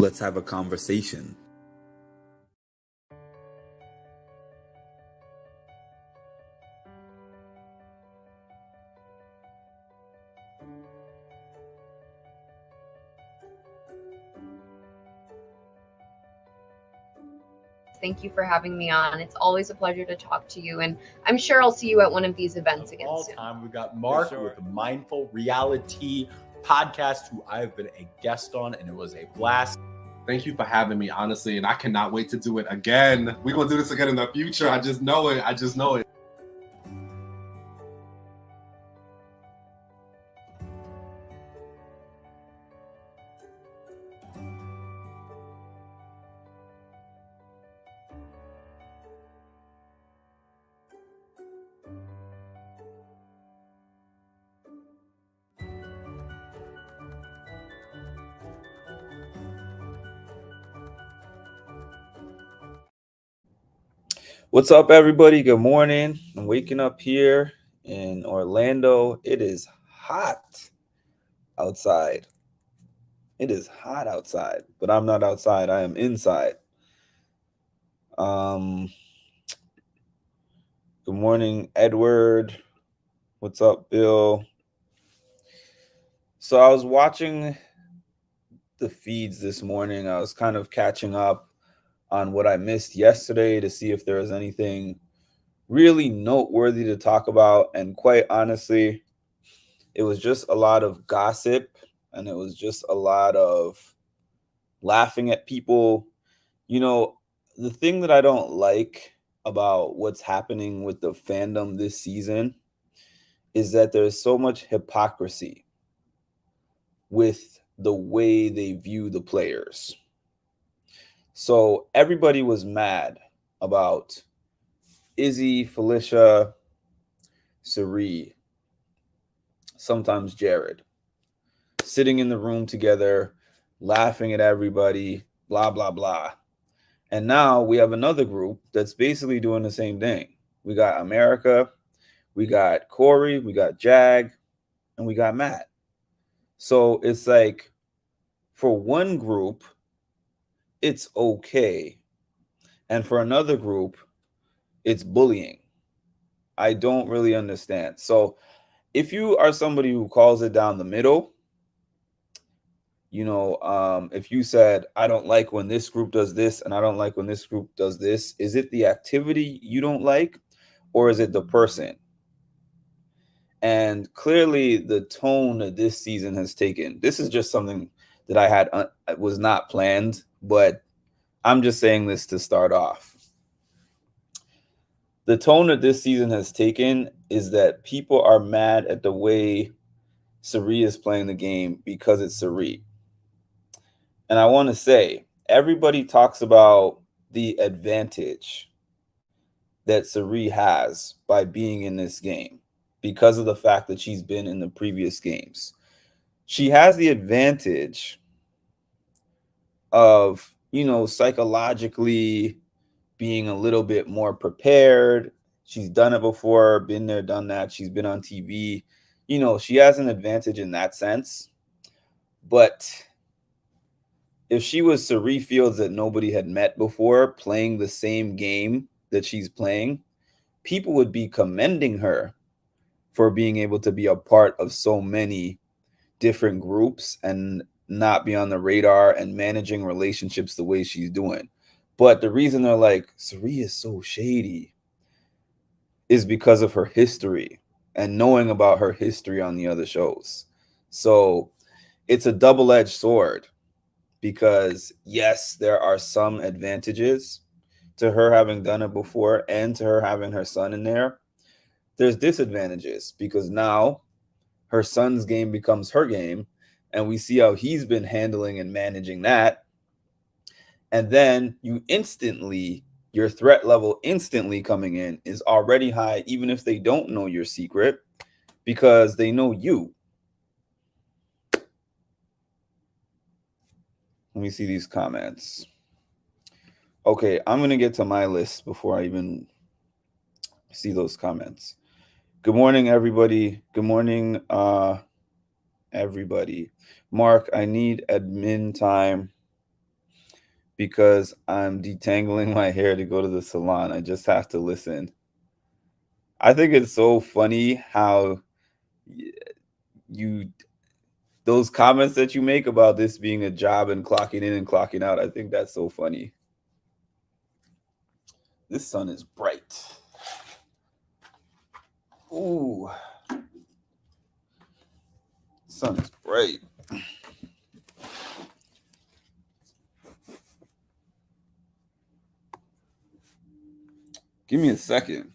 let's have a conversation. Thank you for having me on. It's always a pleasure to talk to you, and I'm sure I'll see you at one of these events again All soon. time, we got Mark with the Mindful Reality podcast, who I've been a guest on, and it was a blast. Thank you for having me, honestly, and I cannot wait to do it again. We're going to do this again in the future. I just know it. What's up, everybody? Good morning. I'm waking up here in Orlando. It is hot outside. It is hot outside, but I'm not outside. I am inside. Good morning, Edward. What's up, Bill? So I was watching the feeds this morning. I was kind of catching up on what I missed yesterday to see if there was anything really noteworthy to talk about. And quite honestly, it was just a lot of gossip, and it was just a lot of laughing at people. You know, the thing that I don't like about what's happening with the fandom this season is that there's so much hypocrisy with the way they view the players. So everybody was mad about Izzy, Felicia, Cirie, sometimes Jared, sitting in the room together, laughing at everybody, blah, blah, blah. And now we have another group that's basically doing the same thing. We got America, we got Corey, we got Jag, and we got Matt. So it's like, for one group, it's okay. And for another group, it's bullying. I don't really understand. So if you are somebody who calls it down the middle, if you said, I don't like when this group does this and I don't like when this group does this, is it the activity you don't like, or is it the person? And clearly the tone that this season has taken, this is just something that I had was not planned, but I'm just saying this to start off. The tone that this season has taken is that people are mad at the way Cirie is playing the game because it's Cirie. And I want to say, everybody talks about the advantage that Cirie has by being in this game because of the fact that she's been in the previous games. She has the advantage of, psychologically being a little bit more prepared. She's done it before, been there, done that. She's been on TV. She has an advantage in that sense. But if she was Cirie Fields that nobody had met before, playing the same game that she's playing, people would be commending her for being able to be a part of so many different groups and not be on the radar and managing relationships the way she's doing. But the reason they're like, Cirie is so shady, is because of her history and knowing about her history on the other shows. So it's a double-edged sword, because yes, there are some advantages to her having done it before and to her having her son in there. There's disadvantages because now her son's game becomes her game, and we see how he's been handling and managing that. And then your threat level instantly coming in is already high, even if they don't know your secret, because they know you. Let me see these comments. Okay, I'm going to get to my list before I even see those comments. Good morning, everybody. Good morning, everybody. Mark, I need admin time. because I'm detangling my hair to go to the salon. I just have to listen. I think it's so funny how you those comments that you make about this being a job and clocking in and clocking out. I think that's so funny. This sun is bright. Ooh. Sun is bright. Give me a second.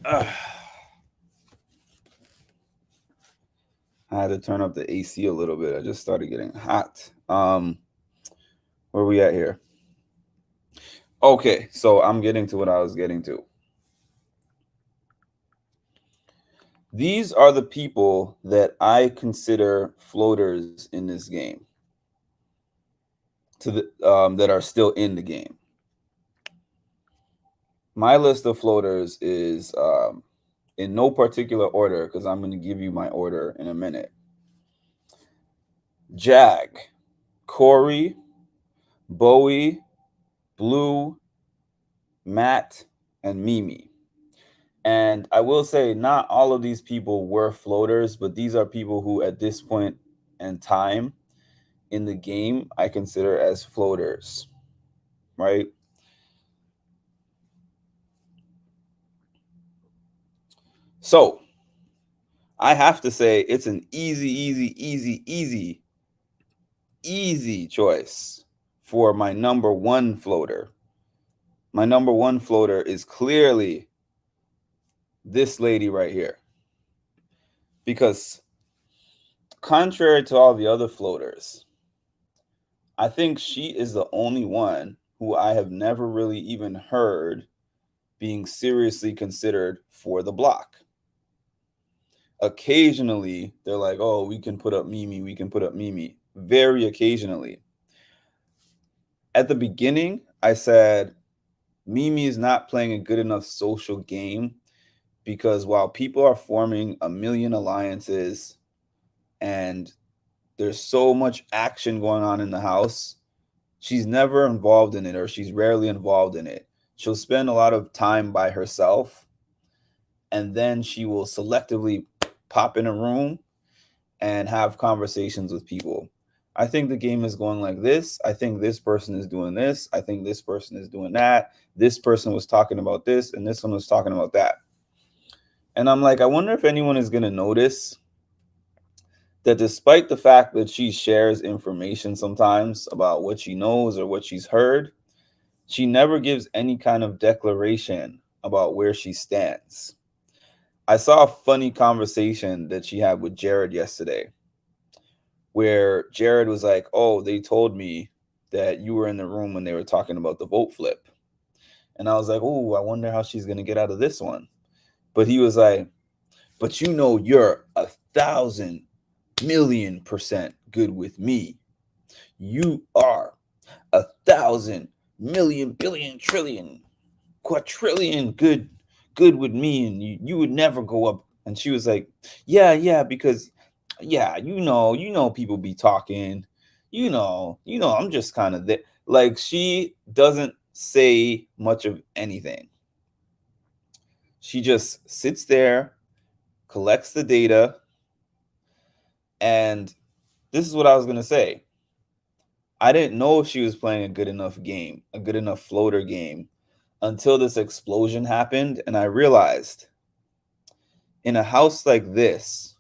I had to turn up the AC a little bit. I just started getting hot. Where are we at here? Okay, so I'm getting to what I was getting to. These are the people that I consider floaters in this game. That are still in the game. My list of floaters is in no particular order because I'm going to give you my order in a minute. Jag, Corey, Bowie, Blue, Matt, and Mimi. And I will say not all of these people were floaters, but these are people who at this point in time in the game I consider as floaters, right? So I have to say it's an easy choice for my number one floater. My number one floater is clearly this lady right here. Because contrary to all the other floaters, I think she is the only one who I have never really even heard being seriously considered for the block. Occasionally, they're like, oh, we can put up Mimi. Very occasionally. At the beginning, I said, Mimi is not playing a good enough social game because while people are forming a million alliances and there's so much action going on in the house, she's never involved in it, or she's rarely involved in it. She'll spend a lot of time by herself, and then she will selectively pop in a room and have conversations with people. I think the game is going like this. I think this person is doing this. I think this person is doing that. This person was talking about this, and this one was talking about that. And I'm like, I wonder if anyone is going to notice that despite the fact that she shares information sometimes about what she knows or what she's heard, she never gives any kind of declaration about where she stands. I saw a funny conversation that she had with Jared yesterday, where Jared was like, oh, they told me that you were in the room when they were talking about the vote flip. And I was like, oh, I wonder how she's going to get out of this one. But he was like, but you know, you're 1,000,000,000% good with me. You are 1,000,000,000,000,000,000,000,000,000,000 quadrillion good with me, and you would never go up. And she was like, yeah, because you know people be talking, I'm just kind of there. Like, she doesn't say much of anything. She just sits there, collects the data, and this is what I was going to say. I didn't know if she was playing a good enough game, a good enough floater game, until this explosion happened. And I realized in a house like this,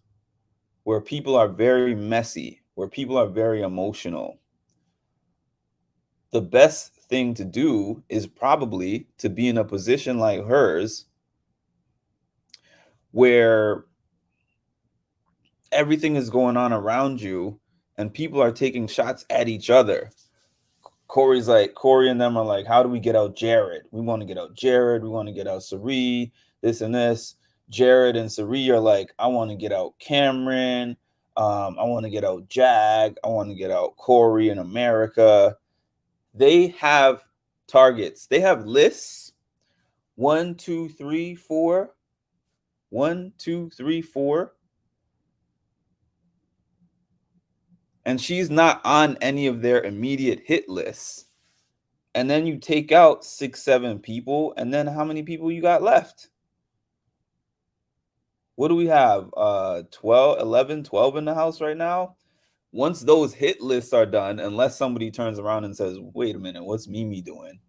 where people are very messy, where people are very emotional, the best thing to do is probably to be in a position like hers, where everything is going on around you and people are taking shots at each other. Corey and them are like, how do we get out Jared? We want to get out Jared. We want to get out Cirie, this and this. Jared and Cirie are like, I want to get out Cameron. I want to get out Jag. I want to get out Corey in America. They have targets. They have lists. 1, 2, 3, 4. 1, 2, 3, 4. And she's not on any of their immediate hit lists. And then you take out 6, 7 people, and then how many people you got left? What do we have? 12, 11, 12 in the house right now. Once those hit lists are done, unless somebody turns around and says, wait a minute, what's Mimi doing?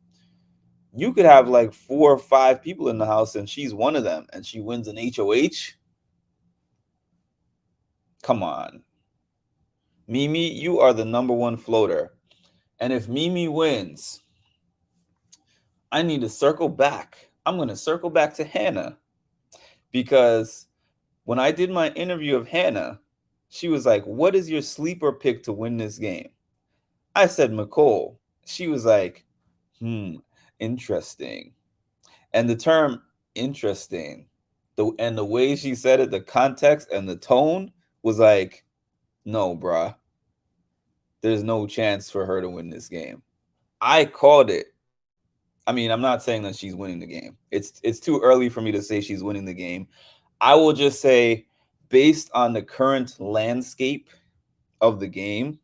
You could have like 4 or 5 people in the house and she's one of them and she wins an HOH. Come on. Mimi, you are the #1 floater. And if Mimi wins, I need to circle back. I'm going to circle back to Hannah, because when I did my interview of Hannah, she was like, what is your sleeper pick to win this game? I said, McCole. She was like, interesting. And the term interesting, the way she said it, the context and the tone was like, no, bruh. There's no chance for her to win this game. I called it. I mean, I'm not saying that she's winning the game. It's too early for me to say she's winning the game. I will just say, based on the current landscape of the game,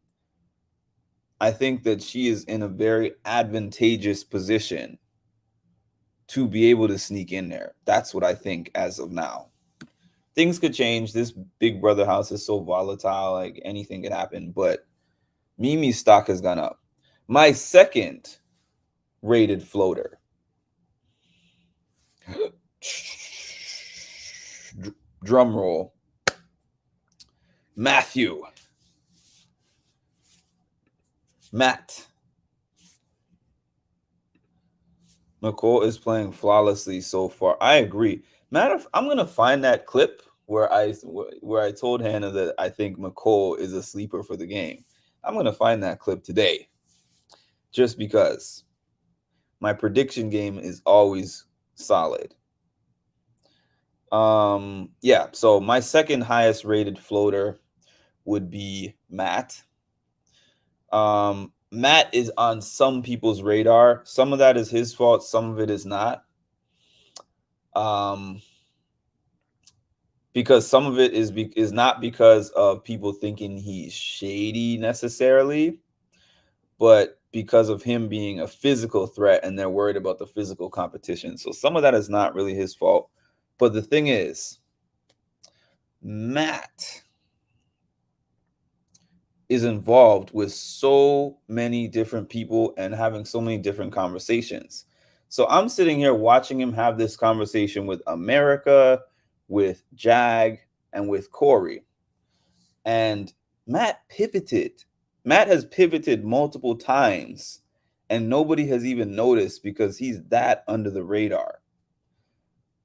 I think that she is in a very advantageous position to be able to sneak in there. That's what I think as of now. Things could change. This Big Brother house is so volatile, like anything could happen, but Mimi's stock has gone up. My second rated floater. Drum roll. Matthew. Matt. McCole is playing flawlessly so far. I agree. I'm gonna find that clip where I told Hannah that I think McCole is a sleeper for the game. I'm gonna find that clip today, just because my prediction game is always solid. Yeah. So my second highest rated floater would be Matt. Matt is on some people's radar. Some of that is his fault. Some of it is not. Because some of it is not because of people thinking he's shady necessarily, but because of him being a physical threat and they're worried about the physical competition. So some of that is not really his fault. But the thing is, Matt is involved with so many different people and having so many different conversations. So I'm sitting here watching him have this conversation with America, with Jag, and with Corey. And Matt pivoted. Matt has pivoted multiple times and nobody has even noticed because he's that under the radar.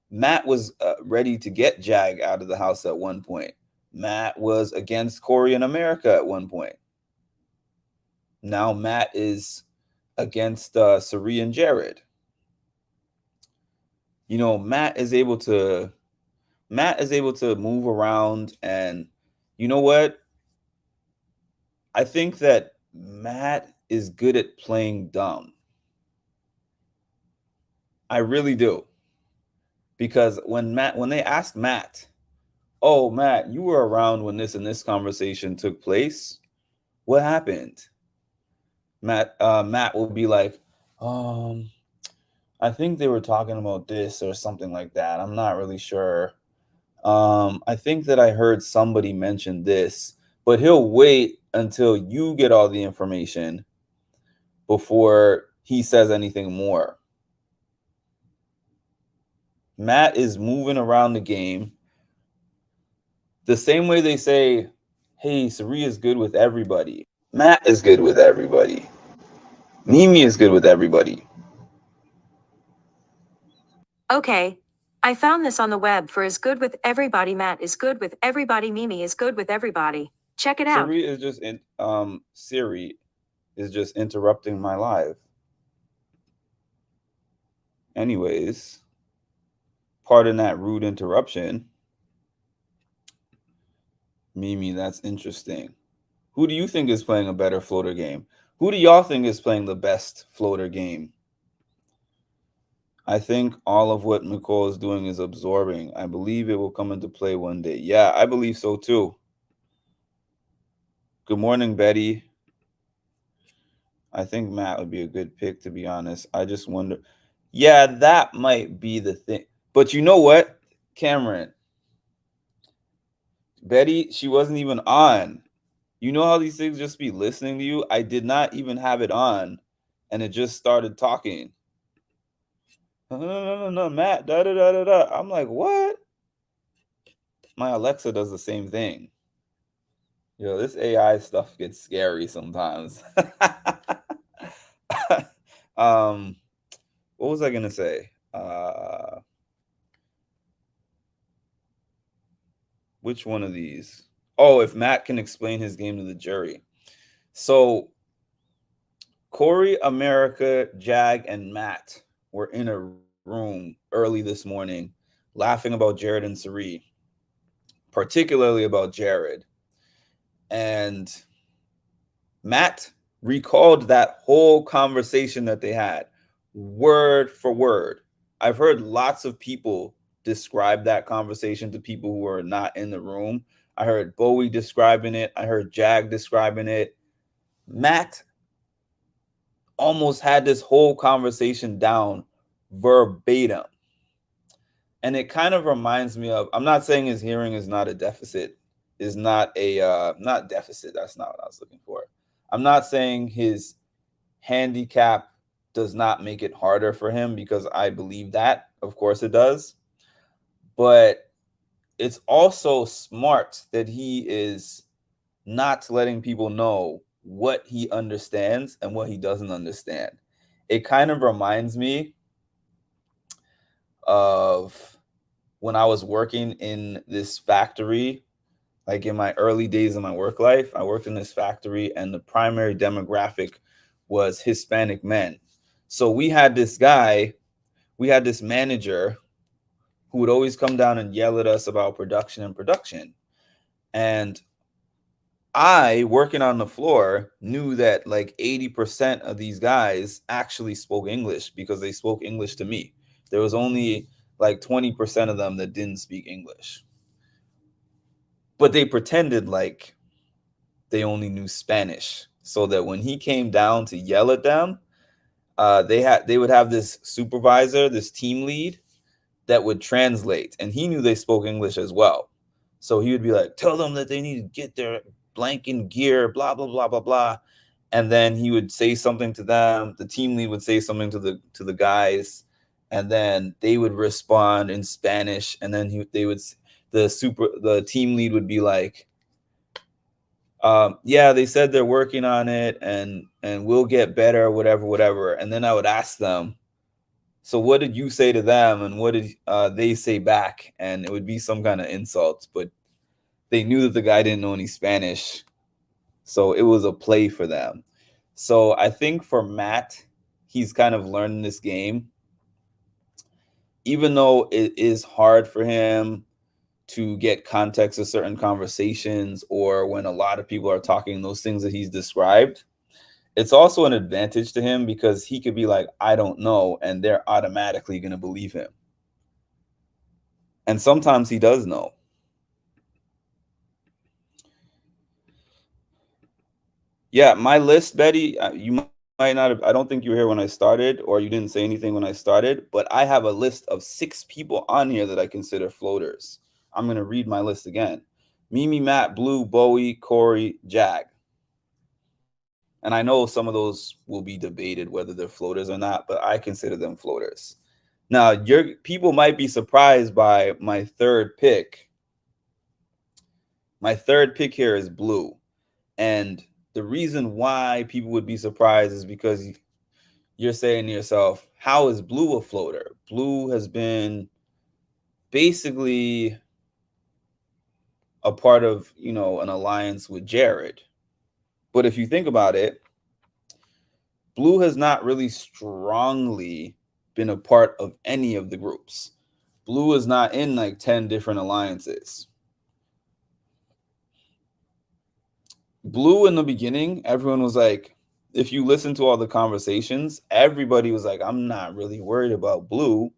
Matt was ready to get Jag out of the house at one point. Matt was against Corey and America at one point. Now Matt is against Cirie and Jared. You know, Matt is able to move around, and you know what? I think that Matt is good at playing dumb. I really do. Because when they asked Matt, oh, Matt, you were around when this and this conversation took place. What happened? Matt will be like, I think they were talking about this or something like that. I'm not really sure. I think that I heard somebody mention this, but he'll wait until you get all the information before he says anything more. Matt is moving around the game the same way they say, hey, Cirie is good with everybody. Matt is good with everybody. Mimi is good with everybody. Okay. I found this on the web for is good with everybody. Matt is good with everybody. Mimi is good with everybody. Check it out. Cirie is just interrupting my live. Anyways, pardon that rude interruption. Mimi, that's interesting. Who do you think is playing a better floater game? Who do y'all think is playing the best floater game? I think all of what Nicole is doing is absorbing. I believe it will come into play one day. Yeah, I believe so too. Good morning, Betty. I think Matt would be a good pick, to be honest. I just wonder. Yeah, that might be the thing. But you know what, Cameron? Betty, she wasn't even on. You know how these things just be listening to you? I did not even have it on, and it just started talking. No, Matt, da da da da da. I'm like, what? My Alexa does the same thing. Yo, this AI stuff gets scary sometimes. What was I gonna say? Which one of these? Oh, if Matt can explain his game to the jury. So Corey, America, Jag, and Matt were in a room early this morning laughing about Jared and Cirie, particularly about Jared. And Matt recalled that whole conversation that they had, word for word. I've heard lots of people describe that conversation to people who are not in the room. I heard Bowie describing it. I heard Jag describing it. Matt almost had this whole conversation down verbatim. And it kind of reminds me of, I'm not saying his hearing is not a deficit, is not a, not deficit. That's not what I was looking for. I'm not saying his handicap does not make it harder for him, because I believe that. Of course it does. But it's also smart that he is not letting people know what he understands and what he doesn't understand. It kind of reminds me of when I was working in this factory, like in my early days of my work life. I worked in this factory, and the primary demographic was Hispanic men. So we had this manager who would always come down and yell at us about production. And I, working on the floor, knew that like 80% of these guys actually spoke English, because they spoke English to me. There was only like 20% of them that didn't speak English. But they pretended like they only knew Spanish, so that when he came down to yell at them, they would have this supervisor, this team lead, that would translate, and he knew they spoke English as well. So he would be like, tell them that they need to get their blank in gear, blah blah blah blah blah. And then he would say something to them. The team lead would say something to the guys, and then they would respond in Spanish. And then the team lead would be like, yeah, they said they're working on it, and we'll get better, whatever. And then I would ask them, so what did you say to them, and what did they say back? And it would be some kind of insult, but they knew that the guy didn't know any Spanish, so it was a play for them. So I think for Matt, he's kind of learning this game, even though it is hard for him to get context of certain conversations, or when a lot of people are talking those things that he's described. It's also an advantage to him, because he could be like, I don't know, and they're automatically going to believe him. And sometimes he does know. Yeah, my list, Betty, you might not have, I don't think you were here when I started, or you didn't say anything when I started, but I have a list of 6 people on here that I consider floaters. I'm going to read my list again. Mimi, Matt, Blue, Bowie, Corey, Jag. And I know some of those will be debated whether they're floaters or not, but I consider them floaters. Now, your people might be surprised by my third pick. My third pick here is Blue. And the reason why people would be surprised is because you're saying to yourself, how is Blue a floater? Blue has been basically a part of, an alliance with Jared. But if you think about it, Blue has not really strongly been a part of any of the groups. Blue is not in like 10 different alliances. Blue in the beginning, everyone was like, if you listen to all the conversations, everybody was like, I'm not really worried about Blue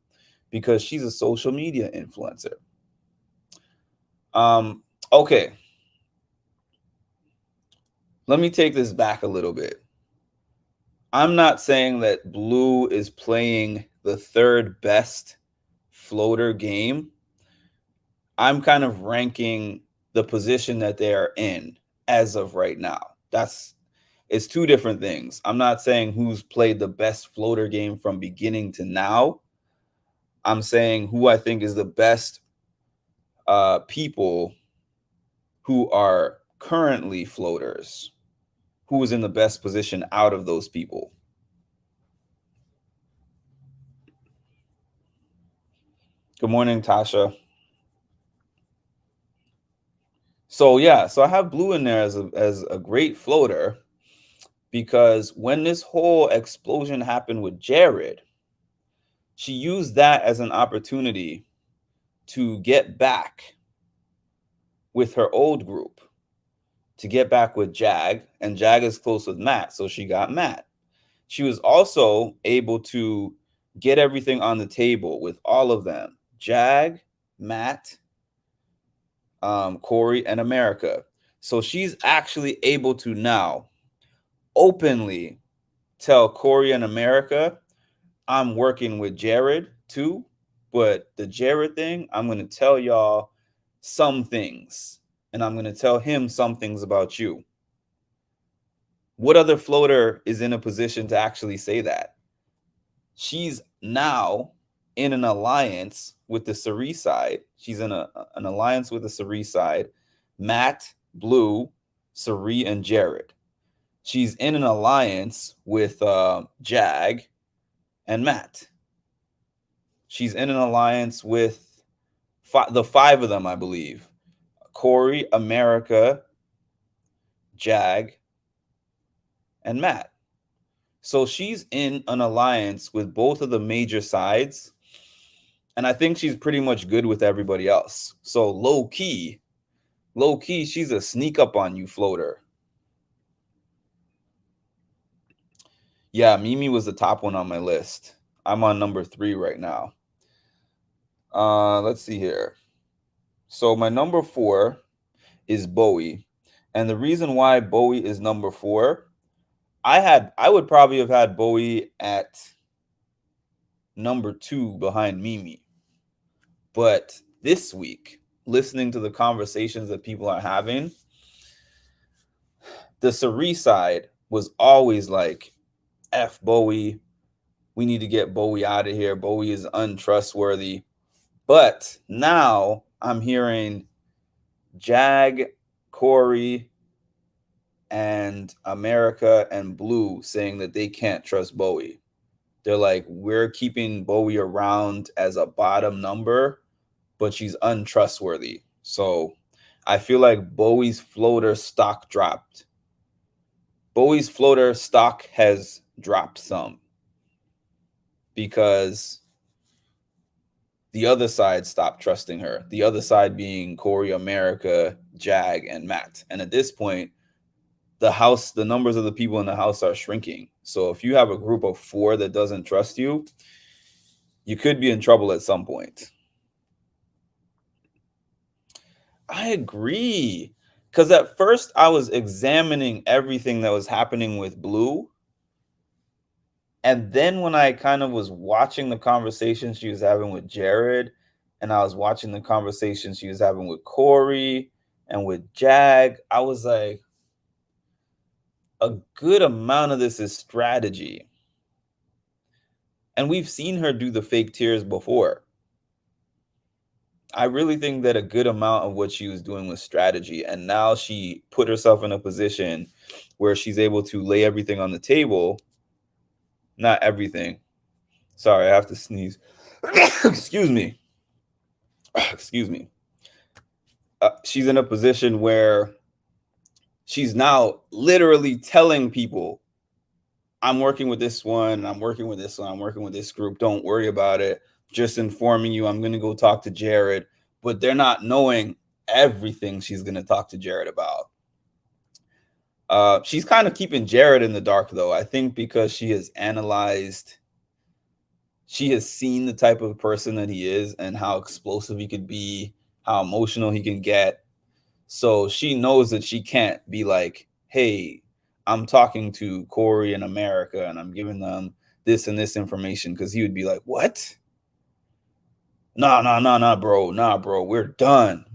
because she's a social media influencer. Okay. Let me take this back a little bit. I'm not saying that Blue is playing the third best floater game. I'm kind of ranking the position that they are in as of right now. It's two different things. I'm not saying who's played the best floater game from beginning to now. I'm saying who I think is the best people who are currently floaters, who is in the best position out of those people. Good morning, Tasha. So yeah, so I have Blue in there as a great floater because when this whole explosion happened with Jared, she used that as an opportunity to get back with her old group, to get back with Jag, and Jag is close with Matt, so she got Matt. She was also able to get everything on the table with all of them, Jag, Matt, Corey, and America. So she's actually able to now openly tell Corey and America, I'm working with Jared too, but the Jared thing, I'm going to tell y'all some things, and I'm going to tell him some things about you. What other floater is in a position to actually say that? She's now in an alliance with the Cirie side. She's in an alliance with the Cirie side. Matt, Blue, Cirie, and Jared. She's in an alliance with Jag and Matt. She's in an alliance with the five of them, I believe. Corey, America, Jag, and Matt. So she's in an alliance with both of the major sides. And I think she's pretty much good with everybody else. So low key, she's a sneak up on you floater. Yeah, Mimi was the top one on my list. I'm on number 3 right now. Let's see here. So my number 4 is Bowie. And the reason why Bowie is number 4, I would probably have had Bowie at number 2 behind Mimi. But this week, listening to the conversations that people are having, the Cirie side was always like, F Bowie, we need to get Bowie out of here. Bowie is untrustworthy. But now I'm hearing Jag, Corey, and America and Blue saying that they can't trust Bowie. They're like, we're keeping Bowie around as a bottom number, but she's untrustworthy. So I feel like Bowie's floater stock dropped. Bowie's floater stock has dropped some because the other side stopped trusting her. The other side being Corey, America, Jag, and Matt. And at this point, the numbers of the people in the house are shrinking. So if you have a group of 4 that doesn't trust you, you could be in trouble at some point. I agree. Because at first I was examining everything that was happening with Blue. And then when I kind of was watching the conversation she was having with Jared, and I was watching the conversation she was having with Corey and with Jag, I was like, a good amount of this is strategy. And we've seen her do the fake tears before. I really think that a good amount of what she was doing was strategy. And now she put herself in a position where she's able to lay everything on the table. Not everything. Sorry, I have to sneeze. Excuse me. Excuse me. She's in a position where she's now literally telling people, I'm working with this one, I'm working with this one, I'm working with this group. Don't worry about it. Just informing you, I'm going to go talk to Jared. But they're not knowing everything she's going to talk to Jared about. She's kind of keeping Jared in the dark, though. I think because she has seen the type of person that he is and how explosive he could be, how emotional he can get. So she knows that she can't be like, hey, I'm talking to Corey in America and I'm giving them this and this information, because he would be like, what? Nah, bro. We're done.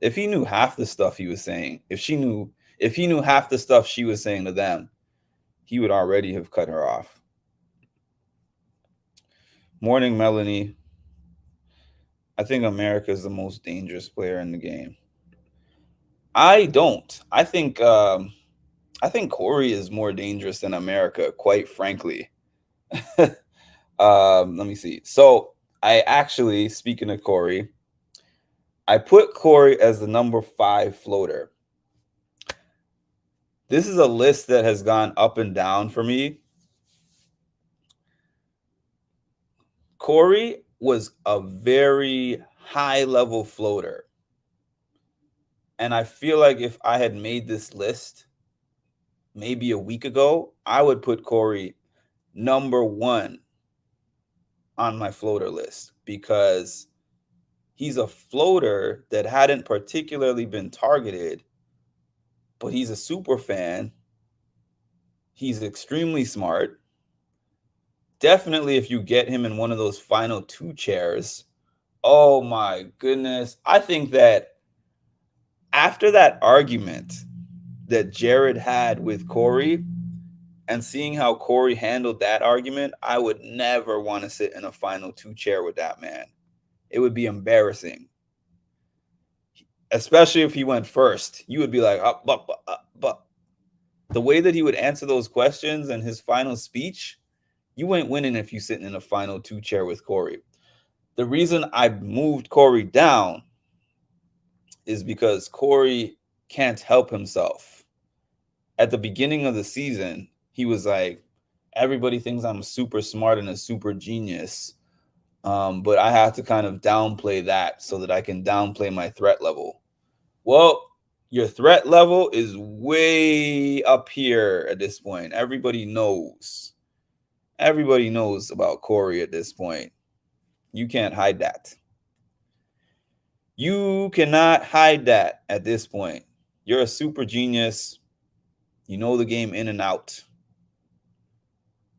If he knew half the stuff he was saying, if he knew half the stuff she was saying to them, he would already have cut her off. Morning, Melanie. I think America is the most dangerous player in the game. I don't. I think Corey is more dangerous than America, quite frankly. Let me see. So I actually, speaking of Corey, I put Corey as the number 5 floater. This is a list that has gone up and down for me. Corey was a very high level floater. And I feel like if I had made this list maybe a week ago, I would put Corey number 1 on my floater list, because he's a floater that hadn't particularly been targeted, but he's a super fan. He's extremely smart. Definitely, if you get him in one of those final 2 chairs, oh my goodness. I think that after that argument that Jared had with Corey, and seeing how Corey handled that argument, I would never want to sit in a final 2 chair with that man. It would be embarrassing. Especially if he went first. You would be like, but the way that he would answer those questions and his final speech, you ain't winning if you sitting in a final 2 chair with Corey. The reason I moved Corey down is because Corey can't help himself. At the beginning of the season, he was like, everybody thinks I'm super smart and a super genius, but I have to kind of downplay that so that I can downplay my threat level. Well, your threat level is way up here at this point. Everybody knows about Corey at this point. You can't hide that. You cannot hide that at this point. You're a super genius. You know the game in and out.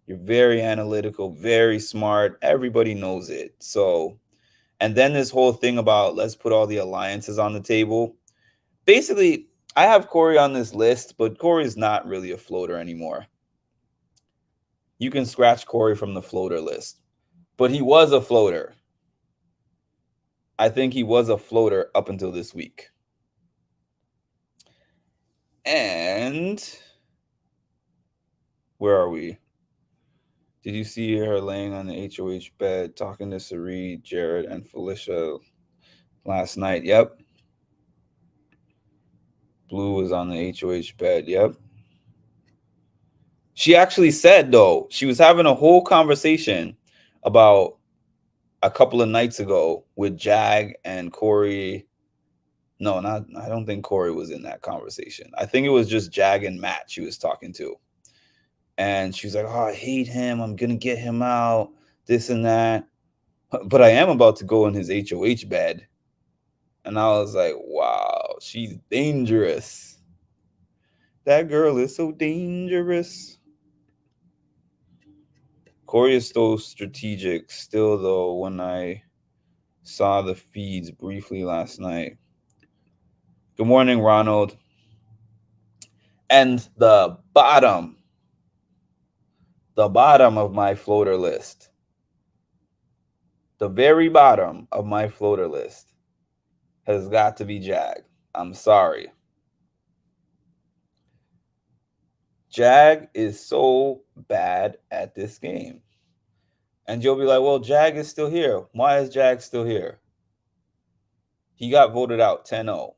You're very analytical, very smart. Everybody knows it. So, and then this whole thing about let's put all the alliances on the table. Basically, I have Corey on this list, but Corey's not really a floater anymore. You can scratch Corey from the floater list, but he was a floater. I think he was a floater up until this week. And where are we? Did you see her laying on the HOH bed talking to Cirie, Jared, and Felicia last night? Yep. Blue was on the HOH bed. Yep. She actually said, though, she was having a whole conversation about a couple of nights ago with Jag and Corey. No, I don't think Corey was in that conversation. I think it was just Jag and Matt she was talking to. And she was like, oh, I hate him. I'm going to get him out, this and that. But I am about to go in his HOH bed. And I was like, wow, she's dangerous. That girl is so dangerous. Corey is so strategic still, though, when I saw the feeds briefly last night. Good morning, Ronald. And the bottom of my floater list, the very bottom of my floater list has got to be Jag. I'm sorry. Jag is so bad at this game. And you'll be like, well, Jag is still here. Why is Jag still here? He got voted out 10-0.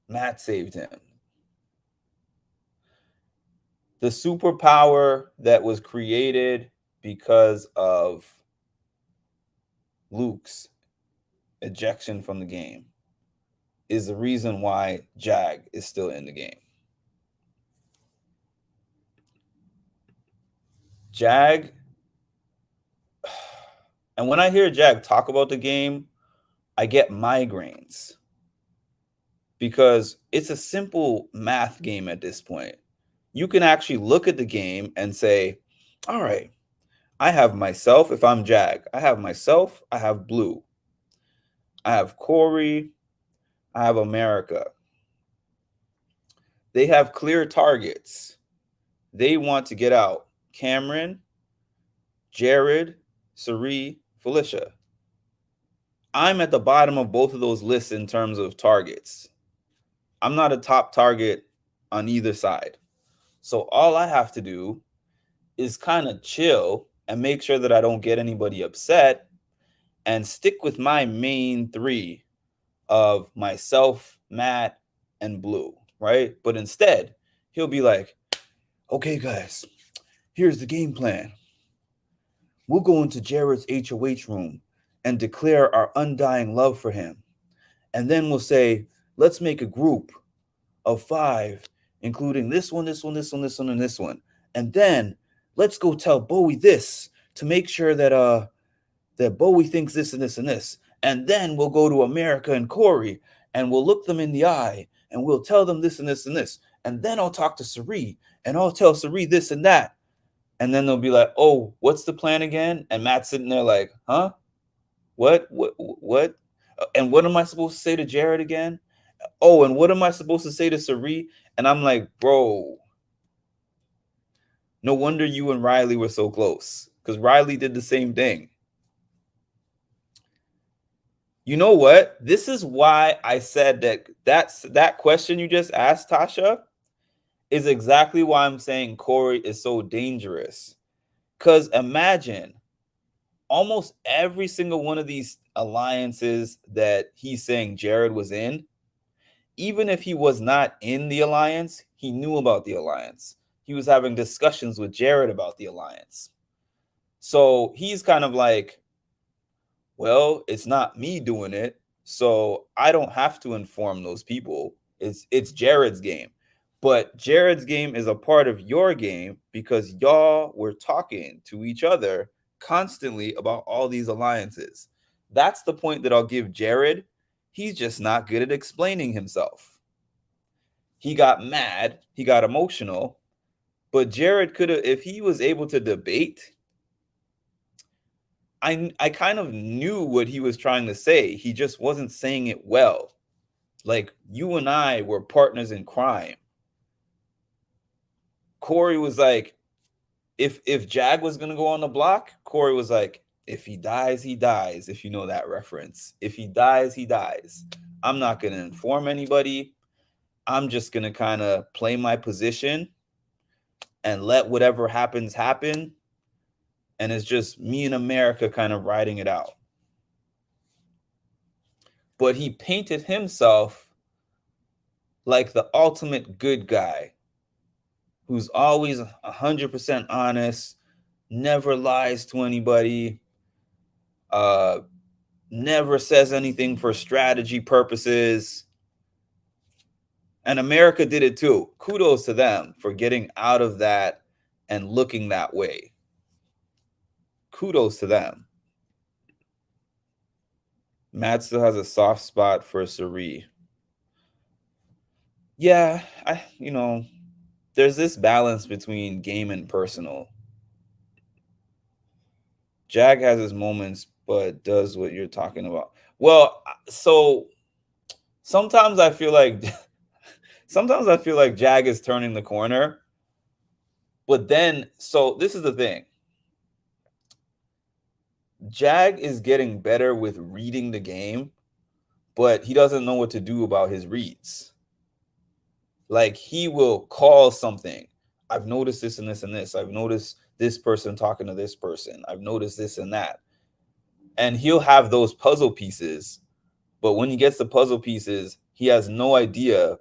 Matt saved him. The superpower that was created because of Luke's ejection from the game is the reason why Jag is still in the game. Jag, and when I hear Jag talk about the game, I get migraines because it's a simple math game at this point. You can actually look at the game and say, all right, I have myself. If I'm Jag, I have myself, I have Blue, I have Corey, I have America. They have clear targets. They want to get out Cameron, Jared, Cirie, Felicia. I'm at the bottom of both of those lists in terms of targets. I'm not a top target on either side. So all I have to do is kind of chill and make sure that I don't get anybody upset and stick with my main three of myself, Matt, and Blue, right? But instead, he'll be like, okay, guys, here's the game plan. We'll go into Jared's HOH room and declare our undying love for him. And then we'll say, let's make a group of 5, including this one, this one, this one, this one, and this one. And then let's go tell Bowie this to make sure that that Bowie thinks this and this and this. And then we'll go to America and Corey and we'll look them in the eye and we'll tell them this and this and this. And then I'll talk to Cirie and I'll tell Cirie this and that. And then they'll be like, oh, what's the plan again? And Matt's sitting there like, huh? What? And what am I supposed to say to Jared again? Oh, and what am I supposed to say to Cirie? And I'm like, bro, no wonder you and Riley were so close, because Riley did the same thing. You know what? This is why I said that question you just asked, Tasha, is exactly why I'm saying Corey is so dangerous. Because imagine almost every single one of these alliances that he's saying Jared was in, even if he was not in the alliance, he knew about the alliance. He was having discussions with Jared about the alliance. So he's kind of like, well, it's not me doing it, so I don't have to inform those people. It's Jared's game. But Jared's game is a part of your game because y'all were talking to each other constantly about all these alliances. That's the point that I'll give Jared. He's just not good at explaining himself. He got mad, he got emotional, but Jared could have, if he was able to debate, I kind of knew what he was trying to say. He just wasn't saying it well. Like, you and I were partners in crime. Corey was like, if Jag was gonna go on the block, Corey was like, if he dies, he dies. If you know that reference, if he dies, he dies. I'm not gonna inform anybody. I'm just gonna kind of play my position and let whatever happens happen. And it's just me and America kind of riding it out. But he painted himself like the ultimate good guy who's always 100% honest, never lies to anybody, never says anything for strategy purposes. And America did it too. Kudos to them for getting out of that and looking that way. Kudos to them. Matt still has a soft spot for Cirie. Yeah, there's this balance between game and personal. Jag has his moments, but does what you're talking about. Well, so sometimes I feel like Jag is turning the corner. But then, so this is the thing. Jag is getting better with reading the game, but he doesn't know what to do about his reads. Like, he will call something. I've noticed this and this and this. I've noticed this person talking to this person. I've noticed this and that. And he'll have those puzzle pieces. But when he gets the puzzle pieces, he has no idea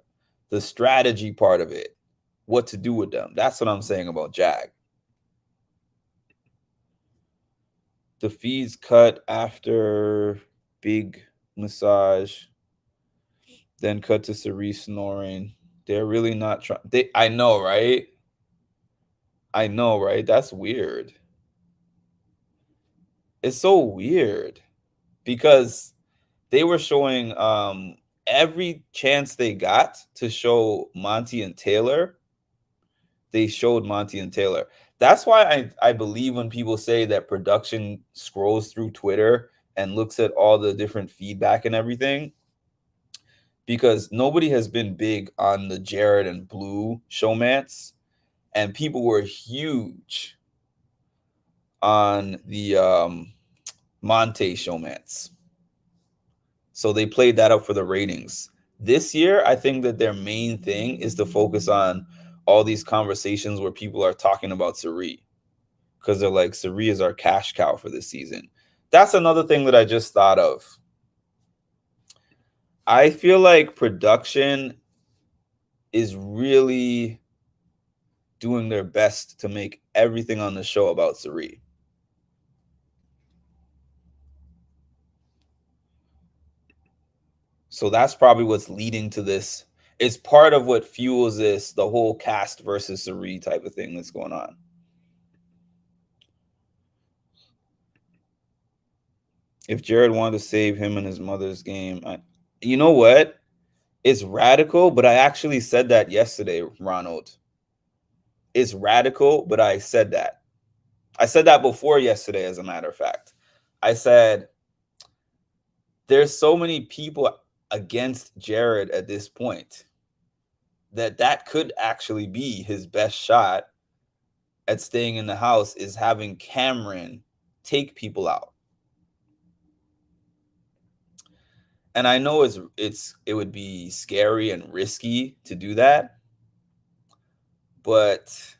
the strategy part of it, what to do with them. That's what I'm saying about Jag. The feeds cut after big massage. Then cut to Cirie snoring. They're really not trying. I know, right? I know, right? That's weird. It's so weird because they were showing every chance they got to show Monty and Taylor. They showed Monty and Taylor. That's why I believe when people say that production scrolls through Twitter and looks at all the different feedback and everything, because nobody has been big on the Jared and Blue showmance, and people were huge on the Monte showmance. So they played that up for the ratings. This year, I think that their main thing is to focus on all these conversations where people are talking about Cirie, because they're like, Cirie is our cash cow for this season. That's another thing that I just thought of. I feel like production is really doing their best to make everything on the show about Cirie. So that's probably what's leading to this. It's part of what fuels this, the whole cast versus Cirie type of thing that's going on. If Jared wanted to save him and his mother's game, you know what? It's radical, but I actually said that yesterday, Ronald. It's radical, but I said that. I said that before yesterday, as a matter of fact. I said, there's so many people against Jared at this point that could actually be his best shot at staying in the house, is having Cameron take people out. And I know it would be scary and risky to do that, but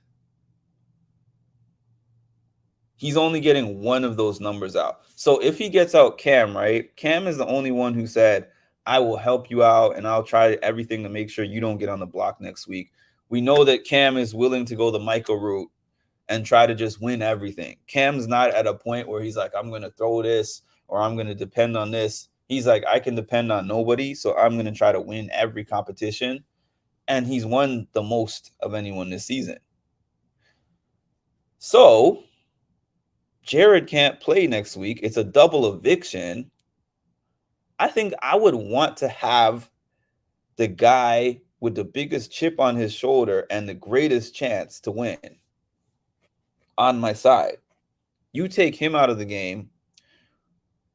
he's only getting one of those numbers out. So if he gets out Cam, right? Cam is the only one who said, I will help you out and I'll try everything to make sure you don't get on the block next week. We know that Cam is willing to go the Michael route and try to just win everything. Cam's not at a point where he's like, I'm going to throw this or I'm going to depend on this. He's like, I can depend on nobody, so I'm going to try to win every competition. And he's won the most of anyone this season. So Jared can't play next week. It's a double eviction. I think I would want to have the guy with the biggest chip on his shoulder and the greatest chance to win on my side. You take him out of the game,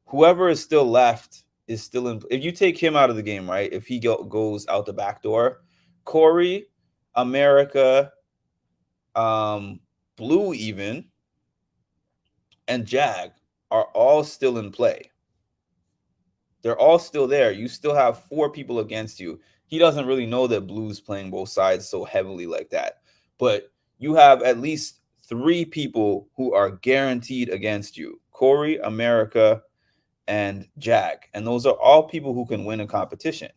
whoever is still left is still in. If you take him out of the game, right? If he goes out the back door, Corey, America, Blue even, and Jag are all still in play. They're all still there. You still have 4 people against you. He doesn't really know that Blue's playing both sides so heavily like that. But you have at least 3 people who are guaranteed against you. Corey, America, and Jag. And those are all people who can win a competition.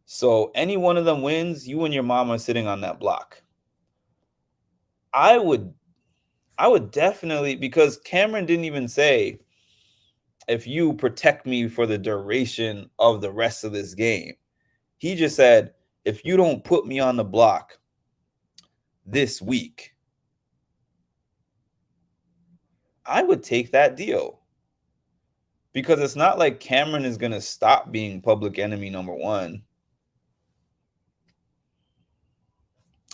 So any one of them wins, you and your mom are sitting on that block. I would definitely, because Cameron didn't even say, if you protect me for the duration of the rest of this game. He just said, if you don't put me on the block this week, I would take that deal. Because it's not like Cameron is going to stop being public enemy number 1.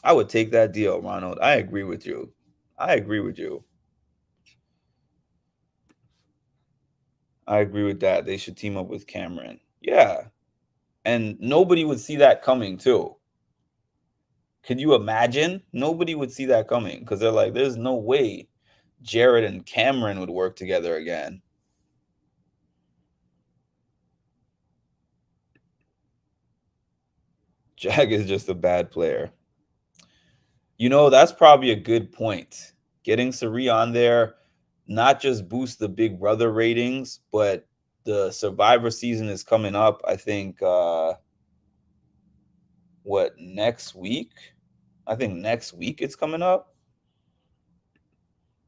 I would take that deal, Ronald. I agree with you. I agree with that. They should team up with Cameron. Yeah. And nobody would see that coming, too. Could you imagine? Nobody would see that coming because they're like, there's no way Jared and Cameron would work together again. Jag is just a bad player. You know, that's probably a good point. Getting Cirie on there, not just boost the Big Brother ratings, but the Survivor season is coming up. I think, next week? I think next week it's coming up.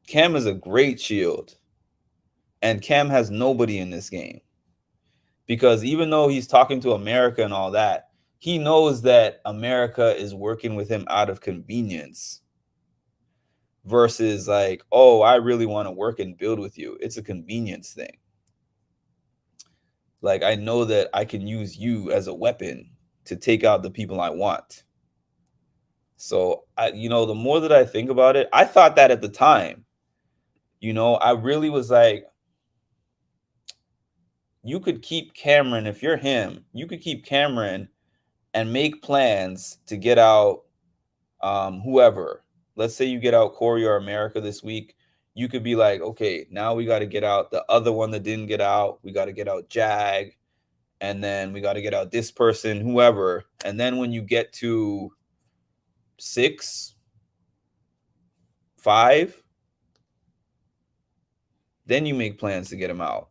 Cam is a great shield. And Cam has nobody in this game. Because even though he's talking to America and all that, he knows that America is working with him out of convenience versus like, oh, I really want to work and build with you. It's a convenience thing. Like, I know that I can use you as a weapon to take out the people I want. So, the more that I think about it, I thought that at the time, I really was like, you could keep Cameron, if you're him, you could keep Cameron and make plans to get out whoever. Let's say you get out Corey or America this week. You could be like, okay, now we got to get out the other one that didn't get out. We got to get out Jag. And then we got to get out this person, whoever. And then when you get to 6, 5, then you make plans to get him out.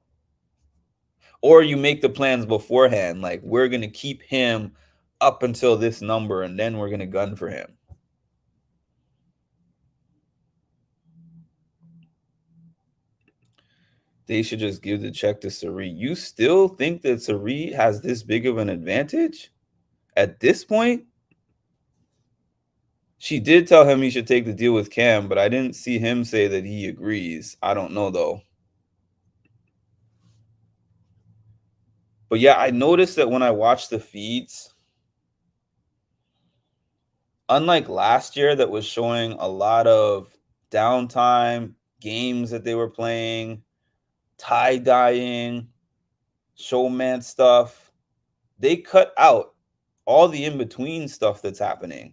Or you make the plans beforehand. Like, we're going to keep him up until this number, and then we're going to gun for him. They should just give the check to Cirie. You still think that Cirie has this big of an advantage at this point? She did tell him he should take the deal with Cam, but I didn't see him say that he agrees. I don't know, though. But yeah, I noticed that when I watched the feeds, unlike last year that was showing a lot of downtime, games that they were playing, tie-dyeing, showman stuff, they cut out all the in-between stuff that's happening.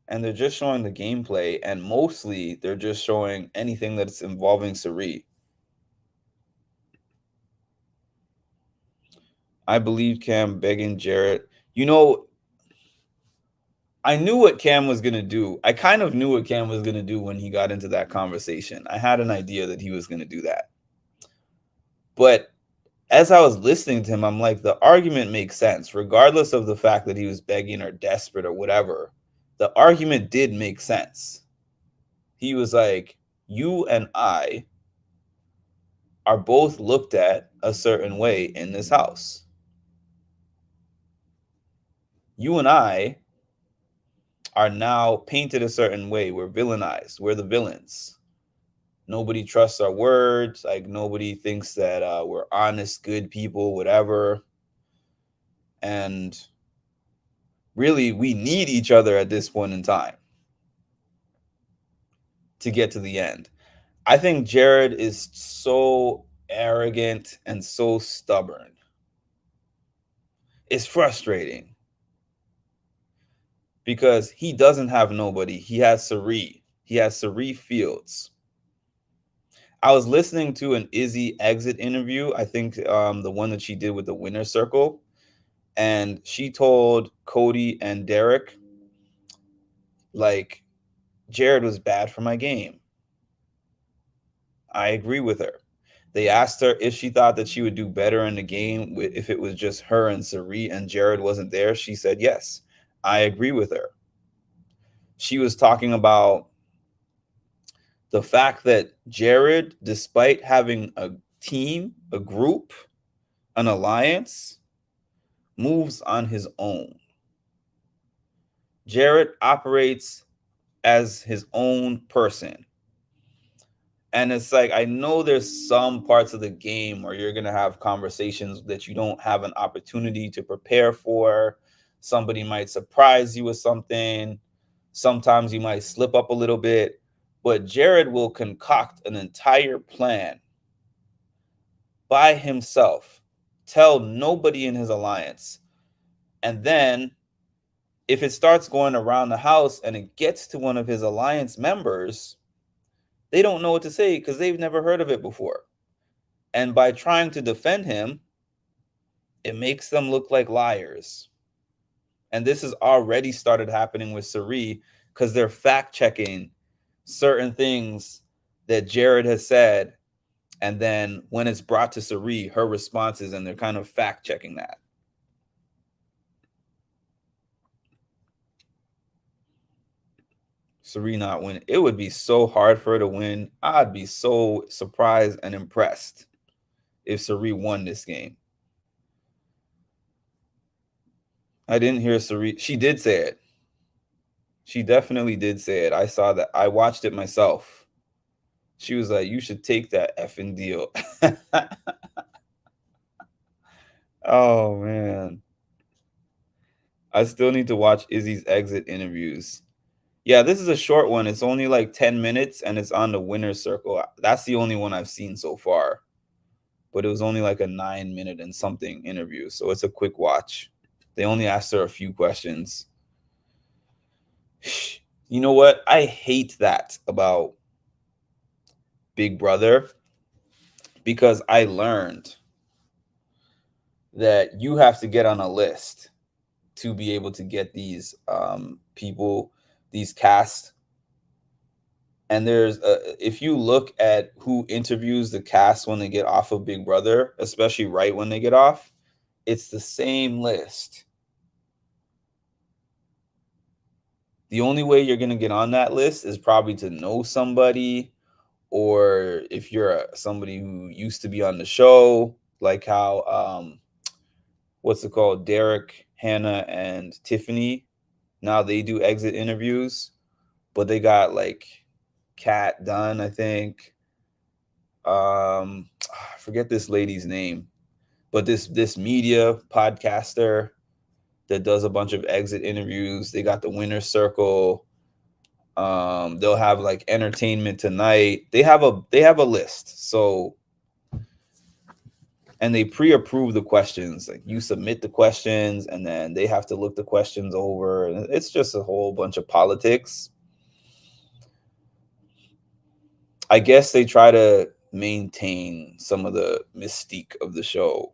And they're just showing the gameplay, and mostly they're just showing anything that's involving Cirie. I believe Cam begging Jarrett. I knew what Cam was going to do. I kind of knew what Cam was going to do when he got into that conversation. I had an idea that he was going to do that. But as I was listening to him, I'm like, the argument makes sense, regardless of the fact that he was begging or desperate or whatever. The argument did make sense. He was like, you and I are both looked at a certain way in this house. You and I are now painted a certain way. We're villainized. We're the villains. Nobody trusts our words. Like, nobody thinks that we're honest, good people, whatever. And really, we need each other at this point in time to get to the end. I think Jared is so arrogant and so stubborn. It's frustrating because he doesn't have nobody. He has Cirie. He has Cirie Fields. I was listening to an Izzy exit interview, I think the one that she did with the Winner Circle, and she told Cody and Derek, like, Jared was bad for my game. I agree with her. They asked her if she thought that she would do better in the game if it was just her and Cirie and Jared wasn't there. She said yes. I agree with her. She was talking about the fact that Jared, despite having a team, a group, an alliance, moves on his own. Jared operates as his own person. And it's like, I know there's some parts of the game where you're going to have conversations that you don't have an opportunity to prepare for. Somebody might surprise you with something. Sometimes you might slip up a little bit. But Jared will concoct an entire plan by himself, tell nobody in his alliance. And then if it starts going around the house and it gets to one of his alliance members, they don't know what to say because they've never heard of it before. And by trying to defend him, it makes them look like liars. And this has already started happening with Cirie because they're fact-checking certain things that Jared has said. And then when it's brought to Cirie, her responses, and they're kind of fact-checking that. Cirie not win. It would be so hard for her to win. I'd be so surprised and impressed if Cirie won this game. I didn't hear Cirie. She did say it. She definitely did say it. I saw that. I watched it myself. She was like, "You should take that effing deal." Oh man. I still need to watch Izzy's exit interviews. Yeah, this is a short one. It's only like 10 minutes and it's on the winner's circle. That's the only one I've seen so far. But it was only like a 9 minute and something interview. So it's a quick watch. They only asked her a few questions. You know what? I hate that about Big Brother because I learned that you have to get on a list to be able to get these people, these cast. And there's if you look at who interviews the cast when they get off of Big Brother, especially right when they get off, it's the same list. The only way you're going to get on that list is probably to know somebody, or if you're somebody who used to be on the show, like how what's it called, Derek, Hannah, and Tiffany. Now they do exit interviews, but they got like Kat Dunn, I think. I forget this lady's name, but this media podcaster that does a bunch of exit interviews. They got the winner's circle. They'll have like Entertainment Tonight. They have a list. So, and they pre-approve the questions. Like you submit the questions and then they have to look the questions over. It's just a whole bunch of politics. I guess they try to maintain some of the mystique of the show.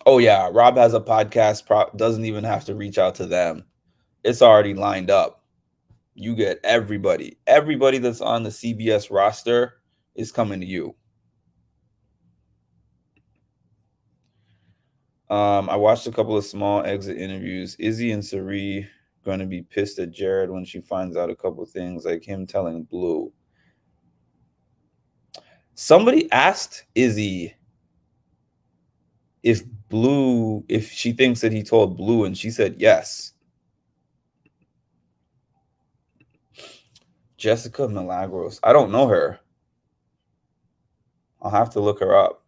Oh yeah, Rob has a podcast. Doesn't even have to reach out to them. It's already lined up. You get everybody. Everybody that's on the CBS roster is coming to you. I watched a couple of small exit interviews. Izzy and Cirie going to be pissed at Jared when she finds out a couple of things, like him telling Blue. Somebody asked Izzy if she thinks that he told Blue, and she said yes. Jessica Milagros. I don't know her. I'll have to look her up.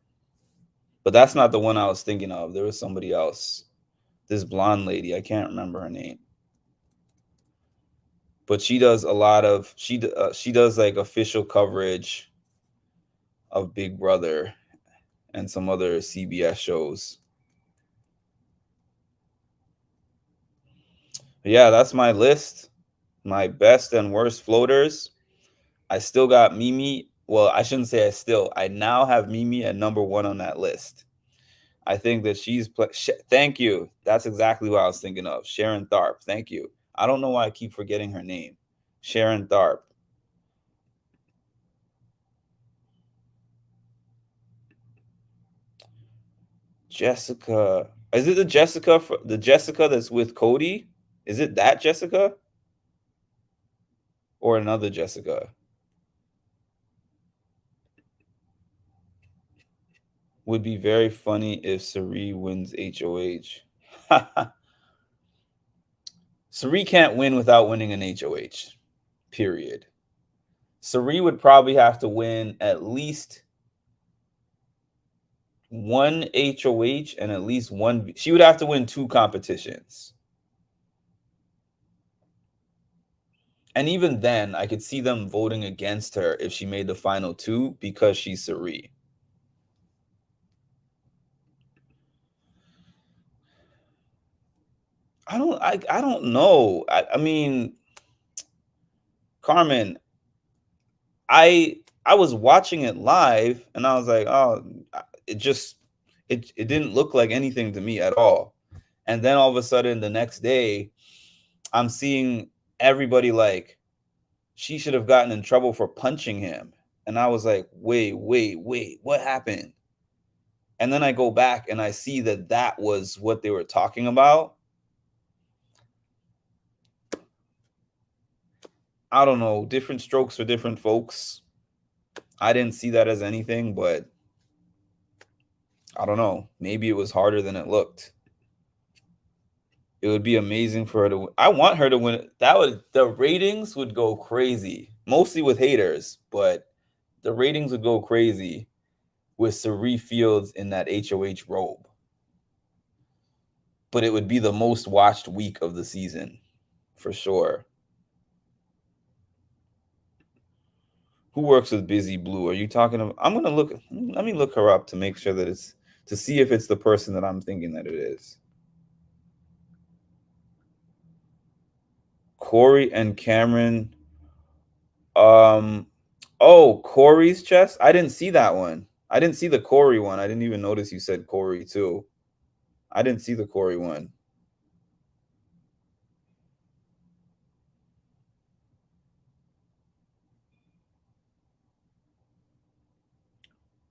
But that's not the one I was thinking of. There was somebody else. This blonde lady. I can't remember her name. But she does a lot of, she does like official coverage of Big Brother and some other CBS shows. But yeah, that's my list. My best and worst floaters. I still got Mimi. Well, I shouldn't say I now have Mimi at number 1 on that list. I think that thank you. That's exactly what I was thinking of. Sharon Tharp. Thank you. I don't know why I keep forgetting her name. Sharon Tharp. Jessica. Is it the Jessica that's with Cody? Is it that Jessica? Or another Jessica? Would be very funny if Cirie wins HOH. Cirie can't win without winning an HOH. Period. Cirie would probably have to win at least one HOH and at least one. She would have to win 2 competitions. And even then, I could see them voting against her if she made the final 2 because she's Cirie. I don't know. I mean, Carmen, I was watching it live and I was like, oh, it didn't look like anything to me at all. And then all of a sudden the next day, I'm seeing everybody like, she should have gotten in trouble for punching him. And I was like, wait, what happened? And then I go back and I see that that was what they were talking about. I don't know, different strokes for different folks. I didn't see that as anything, but I don't know. Maybe it was harder than it looked. It would be amazing for her to I want her to win. The ratings would go crazy. Mostly with haters, but the ratings would go crazy with Cirie Fields in that HOH robe. But it would be the most watched week of the season, for sure. Who works with Busy Blue? Are you talking about? I'm gonna look. Let me look her up to make sure that it's to see if it's the person that I'm thinking that it is. Corey and Cameron. Oh, Corey's chest. I didn't see that one. I didn't see the Corey one. I didn't even notice you said Corey too. I didn't see the Corey one.